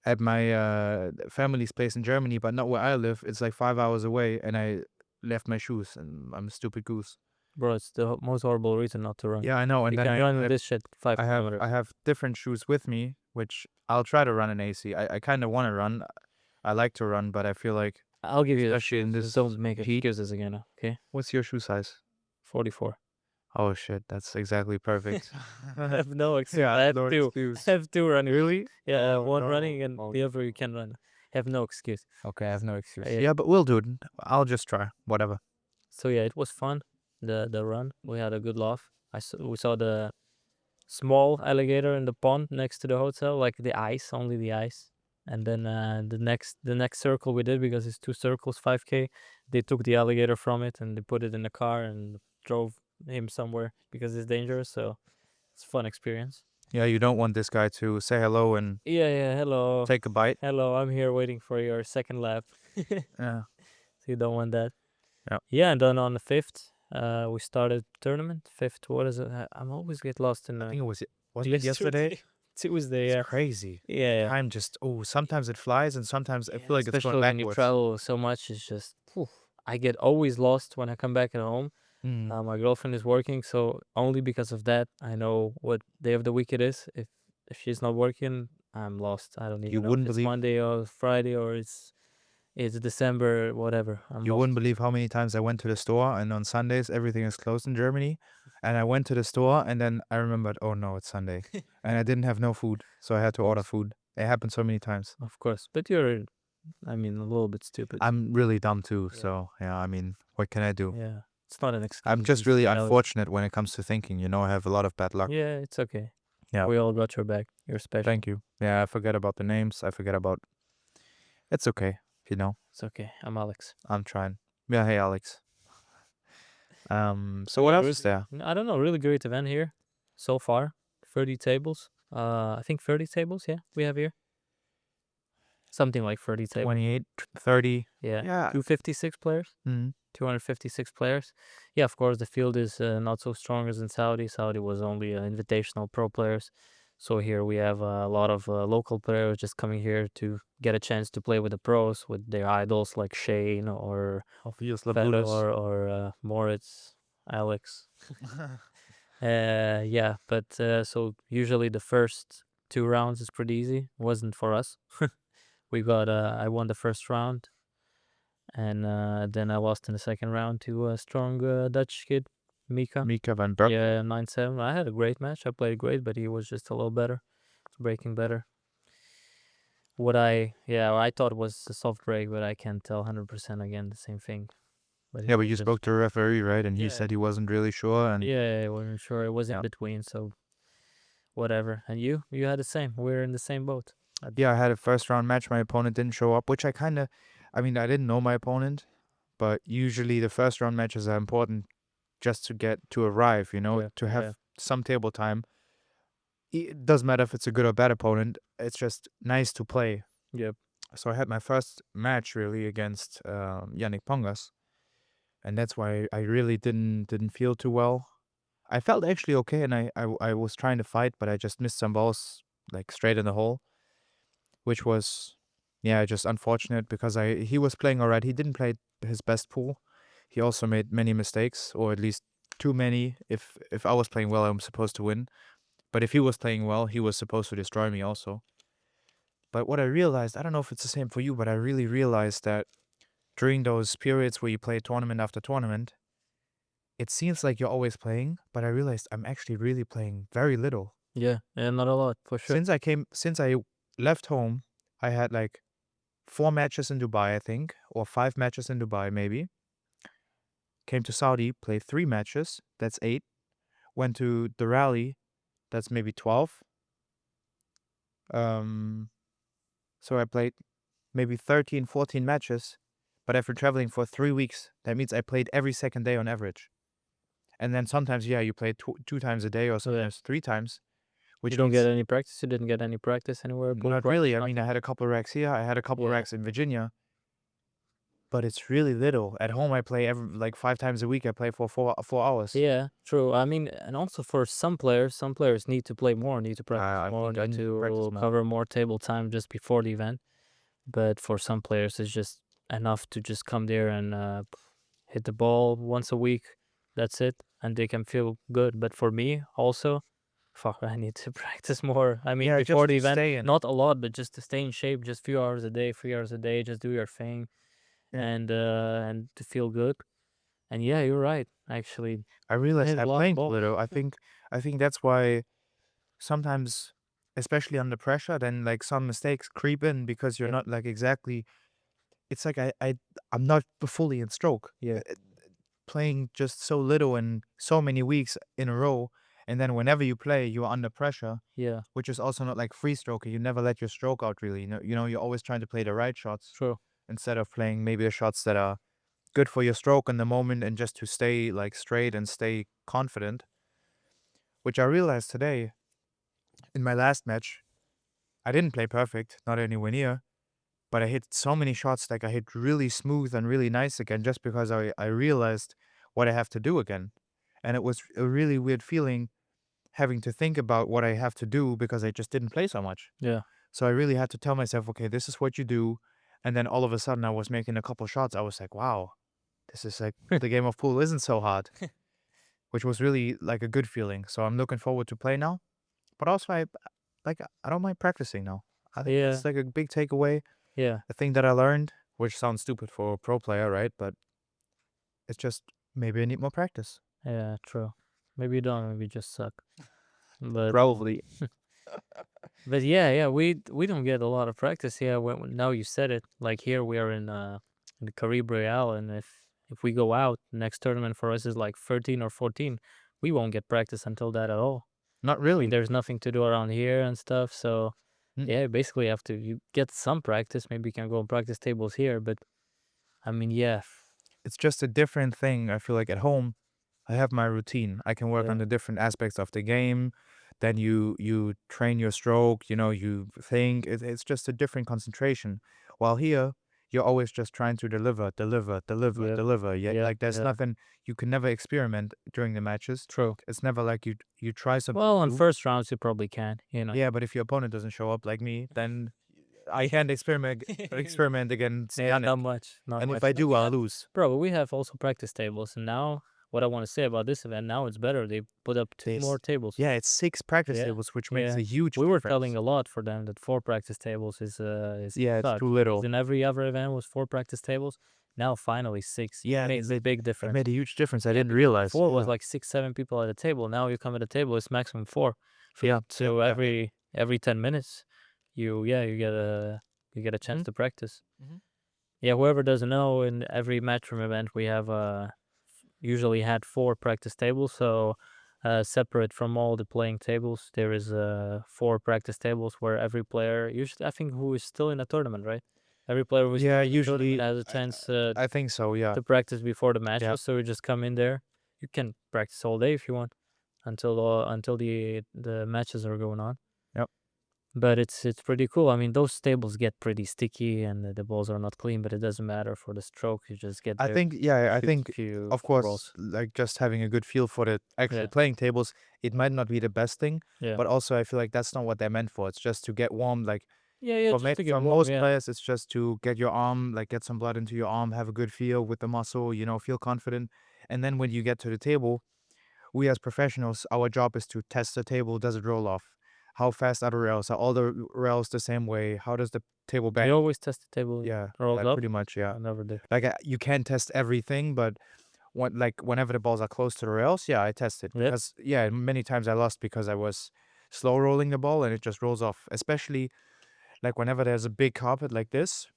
at my family's place in Germany, but not where I live. It's like 5 hours away, and I left my shoes, and I'm a stupid goose. Bro, it's the most horrible reason not to run. Yeah, I know. And You then can run with this shit 5 kilometers. I have different shoes with me, which I'll try to run in AC. I kind of want to run. I like to run, but I feel like, I'll give you the especially in shoes. Just this don't make heat. excuses again, okay? What's your shoe size? 44. Oh shit, that's exactly perfect. I have no excuse. Yeah, I have no two. I excuse. have two running. Really? Yeah, Oh one running no. and Oh, the other you can run. I have no excuse. okay, I have no excuse. Yeah. Yeah, but we'll do it. I'll just try. Whatever. So yeah, it was fun. The run. We had a good laugh. We saw the small alligator in the pond next to the hotel, like the ice, only the ice. And then the next circle we did because it's two circles, 5K. They took the alligator from it and they put it in the car and drove him somewhere because it's dangerous. So it's a fun experience. Yeah, you don't want this guy to say hello and Yeah, yeah. Hello, take a bite. hello. I'm here waiting for your second lap. So Yeah. you don't want that. Yeah. Yeah, and then on the fifth, we started tournament. Fifth, what is it? I'm always get lost in I the think wasn't it yesterday? Tuesday. It's Yeah, crazy. yeah, yeah. Time just sometimes it flies and sometimes I Yeah, feel like it's going especially when you backwards. travel so much, it's just I get always lost when I come back at home. Mm. My girlfriend is working, so only because of that I know what day of the week it is. If she's not working, I'm lost. I don't You even know if wouldn't it's believe Monday or Friday or it's December, whatever. I'm you lost. wouldn't believe how many times I went to the store and on Sundays everything is closed in Germany. And I went to the store and then I remembered, oh no, it's Sunday. And I didn't have no food, so I Of had to order course, food. It happened so many times. of course. But you're, I mean, a little bit stupid. I'm really dumb too, Yeah, so yeah, I mean, what can I do? yeah. It's not an I'm excuse. just It's really reality. unfortunate when it comes to thinking, I have a lot of bad luck. Yeah, it's okay. Yeah, We all got your back. You're special. thank you. Yeah, I forget about the names. I forget about it's okay. It's okay. I'm Alex. I'm trying. Yeah, hey Alex. So what Yeah, else is really. there? I don't know. Really great event here so far. 30 tables. I think 30 tables. Yeah, we have here something like 30 tables. 28, 30. Yeah, Yeah. 256 players. Mm. 256 players. Yeah, of course, the field is not so strong as in Saudi. Saudi was only invitational pro players. So here we have a lot of local players just coming here to get a chance to play with the pros, with their idols like Shane or Obvious Labudas. Fedor or Moritz, Alex. Yeah, but so usually the first two rounds is pretty easy. Wasn't for us. I won the first round, and then I lost in the second round to a strong Dutch kid, Mika. Mika van Berk. Yeah, 9-7. I had a great match. I played great, but he was just a little better, breaking better. I thought was a soft break, but I can't tell 100% again the same thing. But he Yeah, but was you just spoke to a referee, right? And he yeah, said he wasn't really sure. And yeah. I wasn't sure. It was in yeah, between, so whatever. And you had the same. We're in the same boat. yeah, I had a first round match. My opponent didn't show up, which I mean, I didn't know my opponent, but usually the first round matches are important just to arrive, Yeah, to yeah, have some table time. It doesn't matter if it's a good or bad opponent. It's just nice to play. yep, So I had my first match really against Yannick Pongas, and that's why I really didn't feel too well. I felt actually okay, and I was trying to fight, but I just missed some balls like straight in the hole, which was yeah just unfortunate because he was playing alright. He didn't play his best pool. He also made many mistakes, or at least too many. If I was playing well, I'm supposed to win. But if he was playing well, he was supposed to destroy me also. But what I realized, I don't know if it's the same for you, but I really realized that during those periods where you play tournament after tournament, it seems like you're always playing, but I realized I'm actually really playing very little. yeah, yeah. Not a lot for sure. Since I left home, I had like 4 matches in Dubai, I think, or 5 matches in Dubai, maybe. Came to Saudi, played 3 matches, that's 8. Went to the rally, that's maybe 12. Um, so I played maybe 13, 14 matches, but after traveling for 3 weeks, that means I played every second day on average. And then sometimes, yeah, you play two times a day or Yeah. sometimes 3 times, You which don't get means any practice. You didn't get any practice anywhere. Pool not practice. really. I mean, Nothing. I had a couple of racks here, I had a couple of Yeah. racks in Virginia, but it's really little. At home, I play like 5 times a week. I play for 4 hours. Yeah, true. I mean, and also for some players need to play more, need to practice I more, think I need need to practice to more. cover more table time just before the event. But for some players, it's just enough to just come there and hit the ball once a week. That's it, and they can feel good. But for me, also, fuck, I need to practice more. I mean, Yeah, before just the to event, stay in. not a lot, but just to stay in shape, just few hours a day, 3 hours a day, just do your thing, Yeah. and to feel good. And yeah, you're right. Actually, I I realized hit a I'm lot of playing too balls. little. I think that's why sometimes, especially under pressure, then like some mistakes creep in because you're Yep. not like exactly. It's like I'm not fully in stroke. Yeah. Playing just so little and so many weeks in a row, and then whenever you play, you're under pressure, Yeah. which is also not like free stroke. You never let your stroke out really. You're always trying to play the right shots True. instead of playing maybe the shots that are good for your stroke in the moment and just to stay like straight and stay confident. Which I realized today in my last match, I didn't play perfect, not anywhere near, but I hit so many shots, like I hit really smooth and really nice again just because I realized what I have to do again. And it was a really weird feeling having to think about what I have to do because I just didn't play so much. Yeah. So I really had to tell myself, okay, this is what you do. And then all of a sudden I was making a couple shots. I was like, wow, this is like the game of pool isn't so hard, which was really like a good feeling. So I'm looking forward to play now. But also, I don't mind practicing now. I think Yeah, that's like a big takeaway. yeah, The thing that I learned, which sounds stupid for a pro player, right? But it's just maybe I need more practice. yeah. True. Maybe you don't. Maybe you just suck. But Probably but yeah, yeah. We don't get a lot of practice here. Now you said it. Like here we are in the Caribe Real, and if we go out, next tournament for us is like 13 or 14. We won't get practice until that at all. not I mean, really. there's nothing to do around here and stuff. So Mm. yeah, basically you have to you get some practice. Maybe you can go on practice tables here, but I mean, yeah, It's just a different thing. I feel like at home, I have my routine. I can work on yeah, the different aspects of the game. Then you train your stroke. You think it's just a different concentration. While here, you're always just trying to deliver, deliver, deliver, yeah, deliver. Yeah, yeah, like there's yeah. nothing you can never experiment during the matches. True. It's never like you try something Well, on new. first rounds you probably can. You know. Yeah, but if your opponent doesn't show up like me, then I can't experiment against Yeah, not Yannick. much, not And if much. I But do, we I'll have, lose. bro. We have also practice tables, and now what I want to say about this event now it's better. They put up two more This, tables. yeah, it's 6 practice Yeah, tables, which makes yeah. a huge We were telling difference. a lot for them that four practice tables is Yeah, it's suck too because little. in every other event was four practice tables. Now finally six. It Yeah, makes a big it difference. made a huge difference. I Yeah, didn't because realize. before it was Yeah. like 6, 7 people at a table. Now you come at a table, it's maximum four. Yeah. Yeah. So Yeah. every 10 minutes, you get a chance Hmm. to practice. Hmm. Yeah, whoever doesn't know, in every matchroom event we have usually had four practice tables. So separate from all the playing tables, there is four practice tables where every player, usually I think who is still in a tournament, right? Every player who is Yeah, still in a tournament usually, has a chance I think so. Yeah. to practice before the Yeah. matches. So you just come in there. You can practice all day if you want until the matches are going on. Yep. But it's pretty cool. I mean, those tables get pretty sticky and the balls are not clean, but it doesn't matter for the stroke. You just get I there, think, yeah, I shoot think, of few course, balls. like just having a good feel for the actual Yeah, playing tables, it might not be the best thing, yeah, but also I feel like that's not what they're meant for. It's just to get warm. Like yeah, yeah. Just to get for warm. most Yeah, players, it's just to get your arm, like get some blood into your arm, have a good feel with the muscle, feel confident. And then when you get to the table, we as professionals, our job is to test the table. Does it roll off? How fast are the rails? Are all the rails the same way? How does the table I bend? always test the table Yeah, rolls yeah, up. pretty much. Yeah, I never did. like you can test everything, but whenever the balls are close to the rails, yeah, I test it Yep. because yeah, many times I lost because I was slow rolling the ball and it just rolls off. Especially like whenever there's a big carpet like this,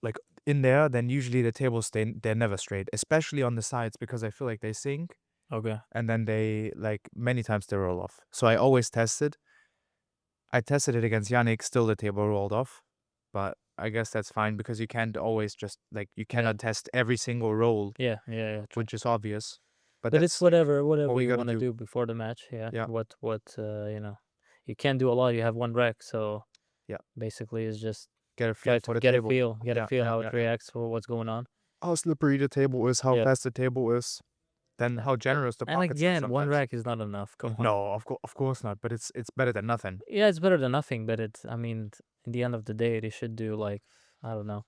like in there, then usually the tables they're never straight, especially on the sides because I feel like they sink Okay. and then they like many times they roll off. So I always test it. I tested it against Yannick, still the table rolled off. But I guess that's fine because you can't always just like you Yeah. cannot test every single roll, Yeah. Yeah. Yeah. True. which is obvious. But But it's that's what whatever we you gotta want to do. do before the match. Yeah. Yeah, You can't do a lot. You have one rack, so yeah. basically it's just Get a feel try for to the table. get a Yeah, feel yeah, how yeah, it yeah. reacts for what's going on. How slippery the table is, how Yeah. fast the table is, then Yeah. how generous the And pockets are again, one sometimes. rack is not enough. Come on. No, of course not. But it's better than nothing. Yeah, it's better than nothing, but I mean, in the end of the day, they should do like, I don't know,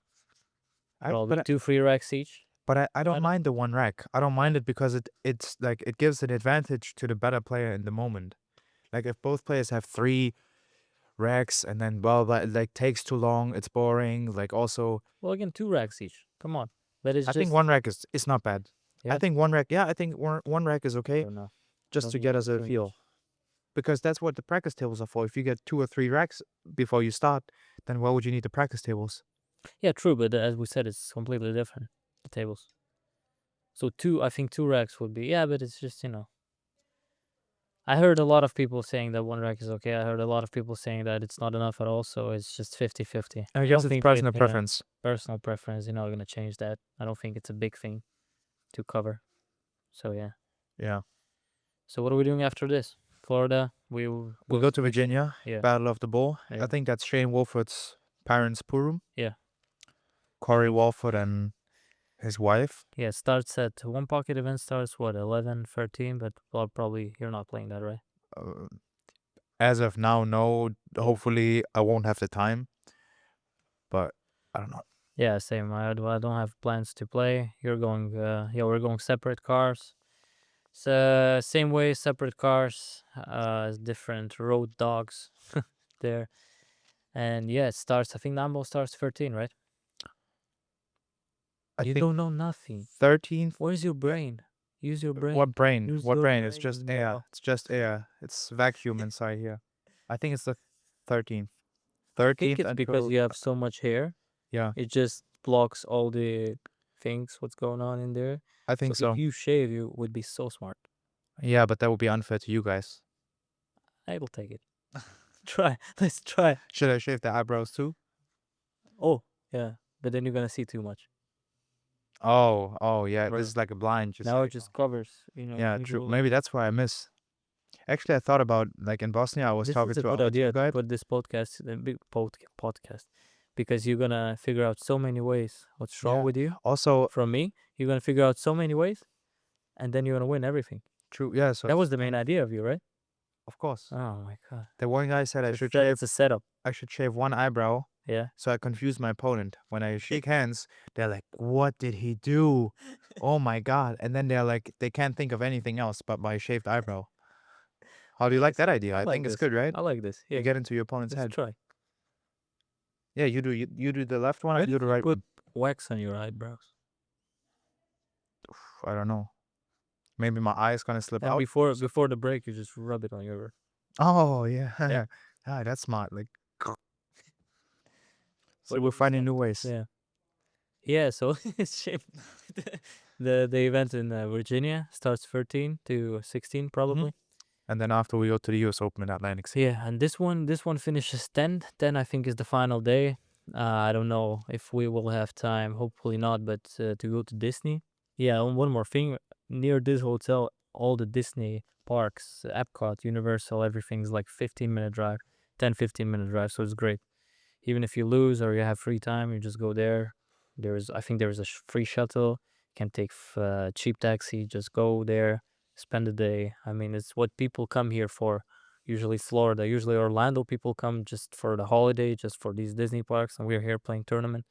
I probably but I, two free racks each. but I don't Kind of. mind the one rack. I don't mind it because it's like it gives an advantage to the better player in the moment. Like if both players have 3 racks and then well that like takes too long, it's boring. Like also Well, again, two racks each. Come on. But it's I think just, one rack is not bad. I yeah, think one rack, yeah, I think one rack is I okay don't know. I just don't to need get us a two feel. each. Because that's what the practice tables are for. If you get 2 or 3 racks before you start, then why would you need the practice tables? Yeah, true, but as we said, it's completely different, the tables. So I think two racks would be, yeah, but it's just, I heard a lot of people saying that one rack is okay. I heard a lot of people saying that it's not enough at all. So it's just 50-50. I I guess don't it's think that, personal preference. personal preference, you're not going to change that. I don't think it's a big thing to cover. So yeah. Yeah. So what are we doing after this? Florida. We will We go go to to Virginia. Virginia, Yeah. Battle of the Bull. I Yeah. think that's Shane Wolford's parents' pool Yeah. Corey Wolford and his wife. Yeah. It starts at one pocket event starts what 11, 13, but probably you're not playing that, right? Uh, as of now, no. Yeah. Hopefully, I won't have the time. But I don't know. Yeah, same. I don't have plans to play. You're going. Yeah, we're going separate cars. So same way, separate cars. Different road dogs there. And yeah, it starts. I think Nambo starts 13, right? I You think don't know nothing. 13th. Where's your Yeah. brain? Use your brain. What brain? Use What your brain? It's brain, just air. bro. It's just air. It's vacuum inside here. I think it's the 13th. I think 13th it's because until you have so much hair. yeah. It just blocks all the things. What's going on in there? I So think if so. you shave, you would be so smart. Yeah, but that would be unfair to you guys. I will take it. Try. Let's try. Should I shave the eyebrows too? Oh yeah, but then you're gonna see too much. Oh, yeah. This Right. is like a blind. Just Now it like just covers. yeah, You true. go like Maybe that's why I miss. Actually, I thought about like in Bosnia. I was this talking is a to good our tour idea to guide. put this podcast, the big podcast, because you're gonna figure out so many ways what's wrong Yeah. with you. Also, From me, you're gonna figure out so many ways, and then you're gonna win everything. true. Yeah. So That was the main idea of you, right? of course, Oh my god, the one guy said it's a it's a setup. I should shave one eyebrow. Yeah. So I confuse my opponent. When I shake hands, they're like, "What did he do? Oh my god!" And then they're like, they can't think of anything else but my shaved eyebrow. How do you like Nice. that idea? I I like think it's this. good, right? I like this. You Yeah. get into your opponent's Let's head. try. Yeah, you do the left one. I Why do did the you right put one. wax on your eyebrows? I don't know. Maybe my eye is gonna slip And out. before the break, you just rub it on your Oh yeah, yeah. ah, that's smart. Like, so What we're were you finding saying? new ways. Yeah. Yeah. So it's shame. The event in Virginia starts 13 to 16 Hmm. probably. And then after we go to the U.S. Open in Atlantic City. Yeah, and this one finishes 10. 10 I think is the final day. I don't know if we will have time. Hopefully not, but to go to Disney. Yeah, and one more thing. Near this hotel, all the Disney parks, Epcot, Universal, everything's like 15-minute drive, 10-15-minute drive. So it's great. Even if you lose or you have free time, you just go there. I think there's a free shuttle. Can take cheap taxi. Just go there, spend the day. I mean, it's what people come here for. Usually Florida, usually Orlando. People come just for the holiday, just for these Disney parks, and we're here playing tournament.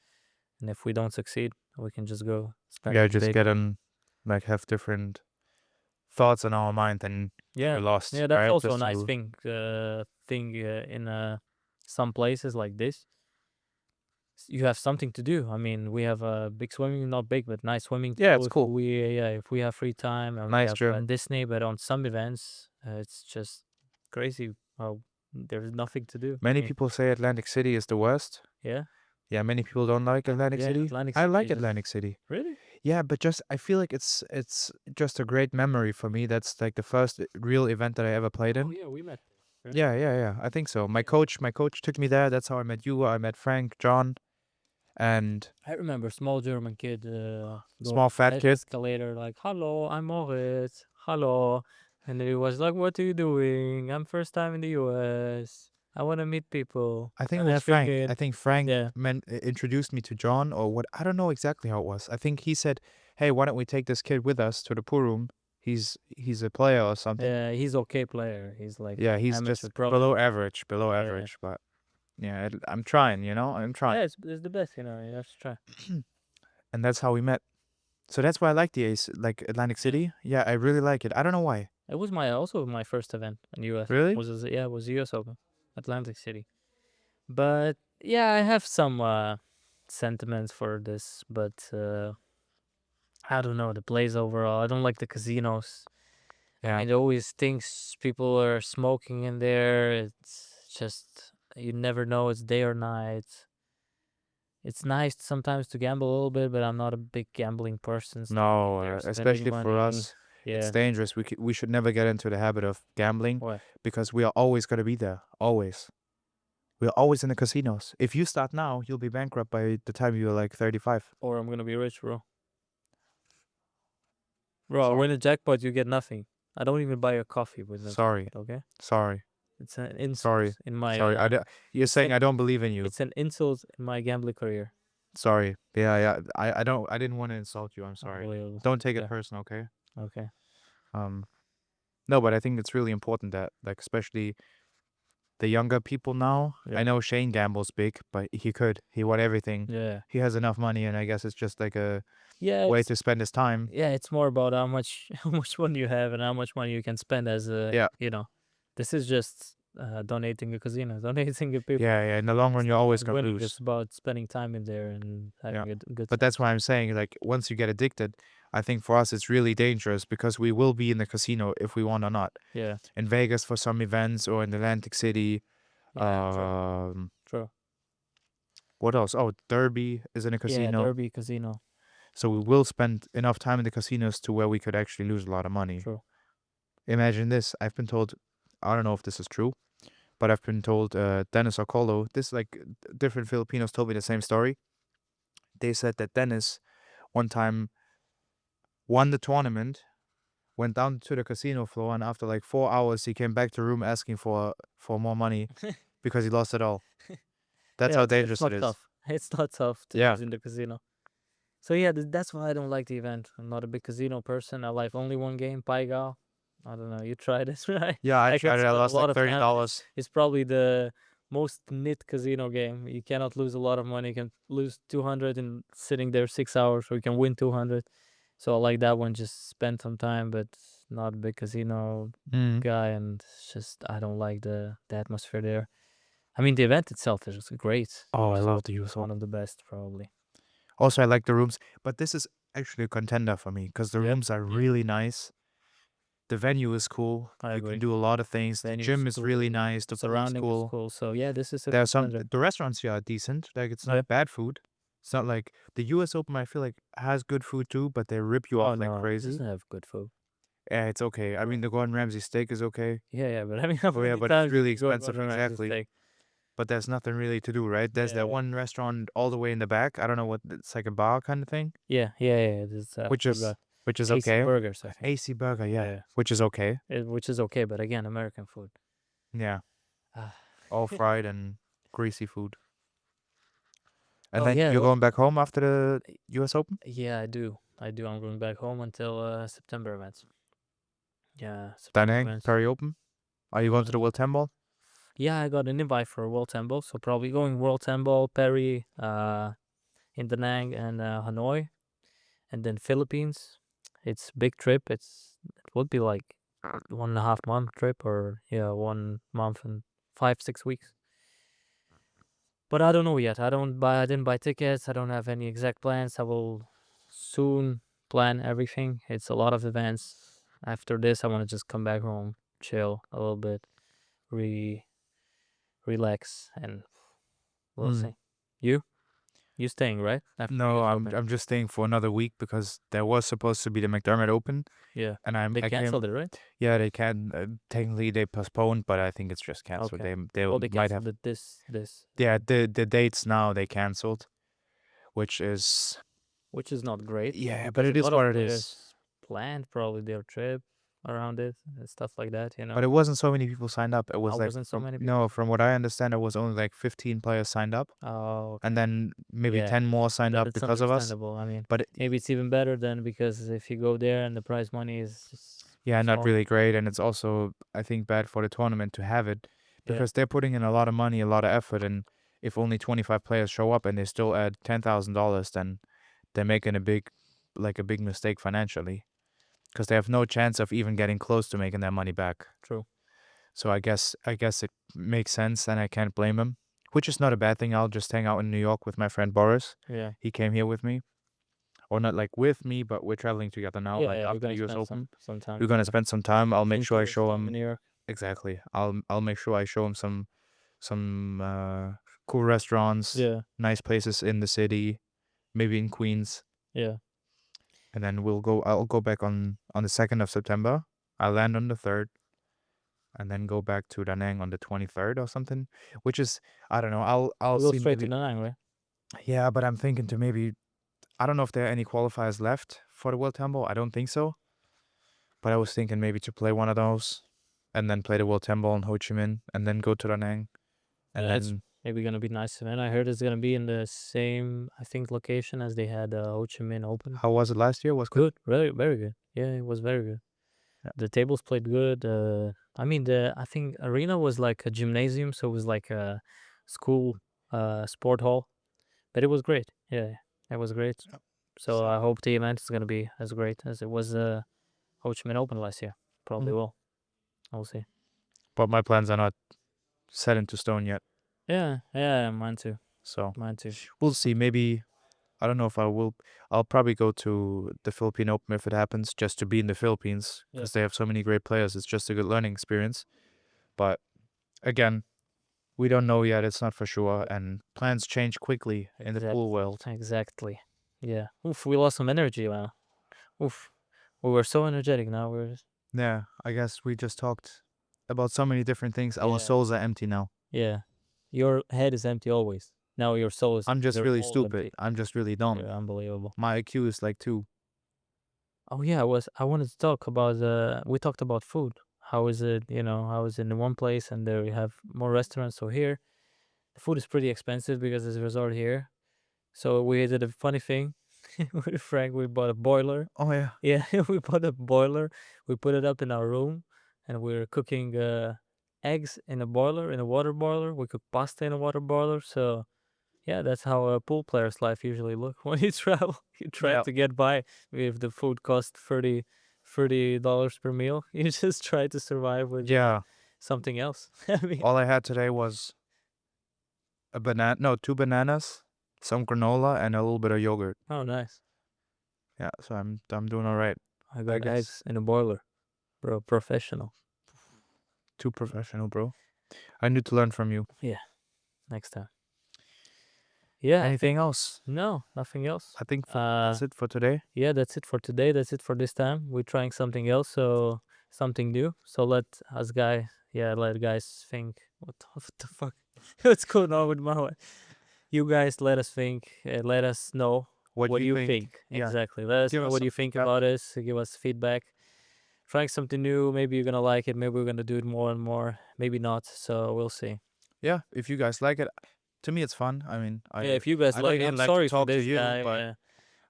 And if we don't succeed, we can just go spend Yeah, it just big. get on, like have different thoughts in our mind, and Yeah, we're lost, yeah. That's right? also a Just nice to thing in some places like this. You have something to do. I mean, we have a big swimming, not big, but nice swimming yeah, pool. it's cool. If we have free time and we Nice have gym. Disney, but on some events, it's just crazy how there's nothing to do. I Many mean, people say Atlantic City is the worst. yeah, Yeah, many people don't like Atlantic yeah. City. Atlantic I City like is just Atlantic City. really. Yeah, but just I feel like it's just a great memory for me. That's like the first real event that I ever played Oh in. yeah, we met there. Right? Yeah. I think so. Yeah. My coach took me there. That's how I met you. I met Frank, John, and I remember a small German kid going small on fat the kid. escalator like, "Hello, I'm Moritz. Hello," and then he was like, "What are you doing? I'm first time in the U.S. I want to meet people." I think it And I was Frank. figured, I think Frank yeah, introduced me to John or what. I don't know exactly how it was. I think he said, "Hey, why don't we take this kid with us to the pool room? He's a player or something." he's okay player. He's like Yeah, he's amateur just pro. below Yeah, average, but yeah, I'm trying, I'm trying. yeah, it's the best. You have to try. And that's how we met. So that's why I like the Ace, like Atlantic Yeah, City. Yeah, I really like it. I don't know why. it was my first event in U.S. Really? It was U.S. Open, Atlantic City. But yeah, I have some sentiments for this, but I don't know the place overall. I don't like the casinos. Yeah. It always thinks people are smoking in there. It's just you never know it's day or night. It's nice sometimes to gamble a little bit, but I'm not a big gambling person. Standing No, there, spending especially for money. us, it's Yeah. dangerous. We should never get into the habit of gambling What? because we are always going to be there. Always. We're always in the casinos. If you start now, you'll be bankrupt by the time you're like 35. Or I'm gonna be rich, bro. Bro, I Sorry. win a jackpot, you get nothing. I don't even buy a coffee with a Sorry. jackpot. Okay. Sorry. It's an insult Sorry. in my. Sorry. You're It's saying an I don't believe in you. it's an insult in my gambling career. Sorry. Yeah. I didn't want to insult you. I'm sorry. Unbelievable. Don't take it Okay. personal, okay? Okay. Um, no, but I think it's really important that, like, especially the younger people now. I Yeah. know Shane gambles big, but he won everything. Yeah. He has enough money, and I guess it's just like a Yeah, way it's to spend his time. yeah, it's more about how much how much money you have and how much money you can spend as a, Yeah, you know. This is just donating a casino, donating a people. yeah, yeah. In the long run, It's you're not always about gonna winning, lose. it's about spending time in there and Yeah. having a good But time. that's why I'm saying, like, once you get addicted, I think for us it's really dangerous because we will be in the casino if we want or not. Yeah. In Vegas for some events or in Atlantic City. Yeah, true. Um, True. what else? Oh, Derby is in a Yeah, casino. Derby Casino. So we will spend enough time in the casinos to where we could actually lose a lot of money. True. Imagine this. I've been told, I don't know if this is true, but I've been told Dennis Ocolo, this like different Filipinos told me the same story. They said that Dennis one time won the tournament, went down to the casino floor, and after like 4 hours, he came back to the room asking for more money because he lost it all. That's Yeah, how it's dangerous it not is. tough. It's not tough to Yeah. lose in the casino. So yeah, that's why I don't like the event. I'm not a big casino person. I like only one game, Paigal. I don't know. You tried it, right? Yeah, I I can tried it. I spend a lost like lot of time. $30. It's probably the most knit casino game. You cannot lose a lot of money. You can lose 200 and sitting there 6 hours, or you can win 200. So I like that one. Just spend some time, but not a big casino Mm. guy. And it's just I don't like the atmosphere there. I mean, the event itself is great. Oh, I US love the Open US is one Open. of the best, probably. Also, I like the rooms, but this is actually a contender for me because the Yeah, rooms are yeah, really nice. The venue is cool. I You can agree. do a lot of things. The Venue's gym is really cool, nice. The pool's surrounding is cool. cool. So yeah, this is a There are some contender. the restaurants here are decent. Like it's Yeah. not bad food. It's not like the US Open I feel like has good food too, but they rip you Oh off like no, it crazy. doesn't have good food. Yeah, it's okay. I Oh. mean the Gordon Ramsay steak is okay. Yeah, yeah, but I mean, how Oh yeah, many but it's times did really you go to expensive. Gordon Ramsay's Exactly. steak? But there's nothing really to do, right? There's that Yeah, one restaurant all the way in the back. I don't know what it's like a bar kind of thing, yeah, yeah, yeah. This I which is forgot. which is AC okay. Burgers, I think. AC Burger, yeah, Yeah, which is okay. which is okay, but again, American food. Yeah, Ah. all fried and greasy food. And Oh then yeah, you're going back home after the US Open? yeah. I do. I do. I'm going back home until September events. Yeah, September Danang, events. Perry Open? Are you going to the World 10 Ball? Yeah, I got an invite for World Temple, so probably going World Temple, Perry, in Da Nang and Hanoi, and then Philippines. It's big trip. It would be like 1.5 month trip, or yeah, 1 month and 5 6 weeks. But I don't know yet. I didn't buy tickets. I don't have any exact plans. I will soon plan everything. It's a lot of events. After this, I want to just come back home, chill a little bit, re relax, and we'll Mm. see. You? You staying, right? After the No, US I'm Open. I'm just staying for another week because there was supposed to be the McDermott Open, Yeah. and They I came. canceled it, right? Yeah, they can technically they postponed, but I think it's just canceled. Okay. They Well, they might canceled have. it this, Yeah, the dates now they canceled, which is which is not great yeah, but because a it is lot of what it is. players planned probably their trip around it and stuff like that, you But know. it wasn't so many people signed up. It I was like wasn't so from many no, people. from what I understand, it was only like 15 players signed up, Oh, and okay. then maybe Yeah. 10 more signed That up it's because of us. understandable. I mean, But maybe it's even better then because if you go there and the prize money is just yeah, not small. really great, and it's also I think bad for the tournament to have it Yeah, because they're putting in a lot of money, a lot of effort, and if only 25 players show up and they still add $10,000, then they're making a big mistake financially because they have no chance of even getting close to making their money back. true. So I guess it makes sense, and I can't blame him, which is not a bad thing. I'll just hang out in New York with my friend Boris. Yeah. He came here with me, or not like with me, but we're traveling together now. Yeah, Like yeah, you're after the gonna U.S. spend Open, some time we're gonna together. spend some time. I'll make sure I Tourist show time in him New York. exactly. I'll make sure I show him some cool restaurants, Yeah, nice places in the city, maybe in Queens, yeah. and then we'll go. I'll go back on the 2nd of September. I'll land on the 3rd, and then go back to Da Nang on the 23rd or something, which is I don't know. I'll You go see straight to maybe. the nine, right? Yeah, but I'm thinking to maybe I don't know if there are any qualifiers left for the World Temple. I don't think so. But I was thinking maybe to play one of those and then play the World Temple in Ho Chi Minh and then go to Da Nang and Yeah, it's then maybe gonna be nice event. I heard it's gonna be in the same, I think, location as they had Ho Chi Minh Open. how was it last year? Was good. Good, very, very good. Yeah, it was very good. Yeah. The tables played good. I mean, the I think arena was like a gymnasium, so it was like a school sport hall, but it was great. Yeah, it was great. Yep. So I So, hope the event is gonna be as great as it was Ho Chi Minh Open last year. Probably mhm. will. We'll see. But my plans are not set into stone yet. Yeah, yeah, mine too. So Mine too. we'll see. Maybe I don't know if I will. I'll probably go to the Philippine Open if it happens, just to be in the Philippines Yeah, because they have so many great players. It's just a good learning experience. But again, we don't know yet. It's not for sure, and plans change quickly in the pool exactly, world. exactly. Yeah. Oof, we lost some energy, man. Oof, we were so energetic. Now we're just, Yeah, I guess we just talked about so many different things. Our yeah, souls are empty now. yeah. Your head is empty always. Now your soul is I'm just they're really all stupid. empty. I'm just really You're dumb. unbelievable. My IQ is like 2. Oh yeah, I wanted to talk about we talked about food. How is it, how is it in one place and there we have more restaurants. So here the food is pretty expensive because there's a resort here. So we did a funny thing with Frank. We bought a boiler. Oh yeah. Yeah, we bought a boiler. We put it up in our room and we're cooking eggs in a boiler, in a water boiler. We cook pasta in a water boiler. So yeah, that's how a pool player's life usually look when you travel. You try Yeah. to get by if the food costs $30 per meal. You just try to survive with Yeah. something else. I mean, All I had today was a banana, no, 2 bananas, some granola, and a little bit of yogurt. oh nice. Yeah, so I'm doing all right. I I got guess eggs in a boiler, bro. Professional. too professional, bro. I need to learn from you. Yeah, next time. Yeah, I think Anything else? no, nothing else. I think that's it for today. Yeah, that's it for today. That's it for this time. We're trying something else, so something new. So let guys think. What the fuck? What's going on with my wife? You guys let us think. Let us know What what do do you you think? think Yeah, exactly. Let us give know us what some you think feedback. about us. Give us feedback. Trying something new. Maybe you're gonna like it. Maybe we're gonna do it more and more. Maybe not. So we'll see. Yeah, if you guys like it, to me it's fun. I mean, Yeah, I if you guys I don't like, even I'm like to sorry for talk to this you, guy. but Yeah.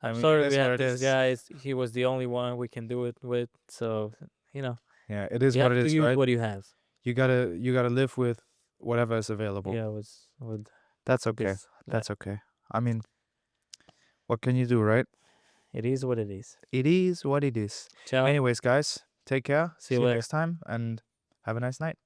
I I'm mean, it sorry we is what had it this is. guy. He was the only one we can do it with. So, you know, Yeah, it is you what have it to is, use right? what you have. You gotta live with whatever is available. Yeah, with That's okay. this. That's okay. I mean, what can you do, right? It is what it is. It is what it is. Ciao. Anyways, guys, take care. See you See you later. next time and have a nice night.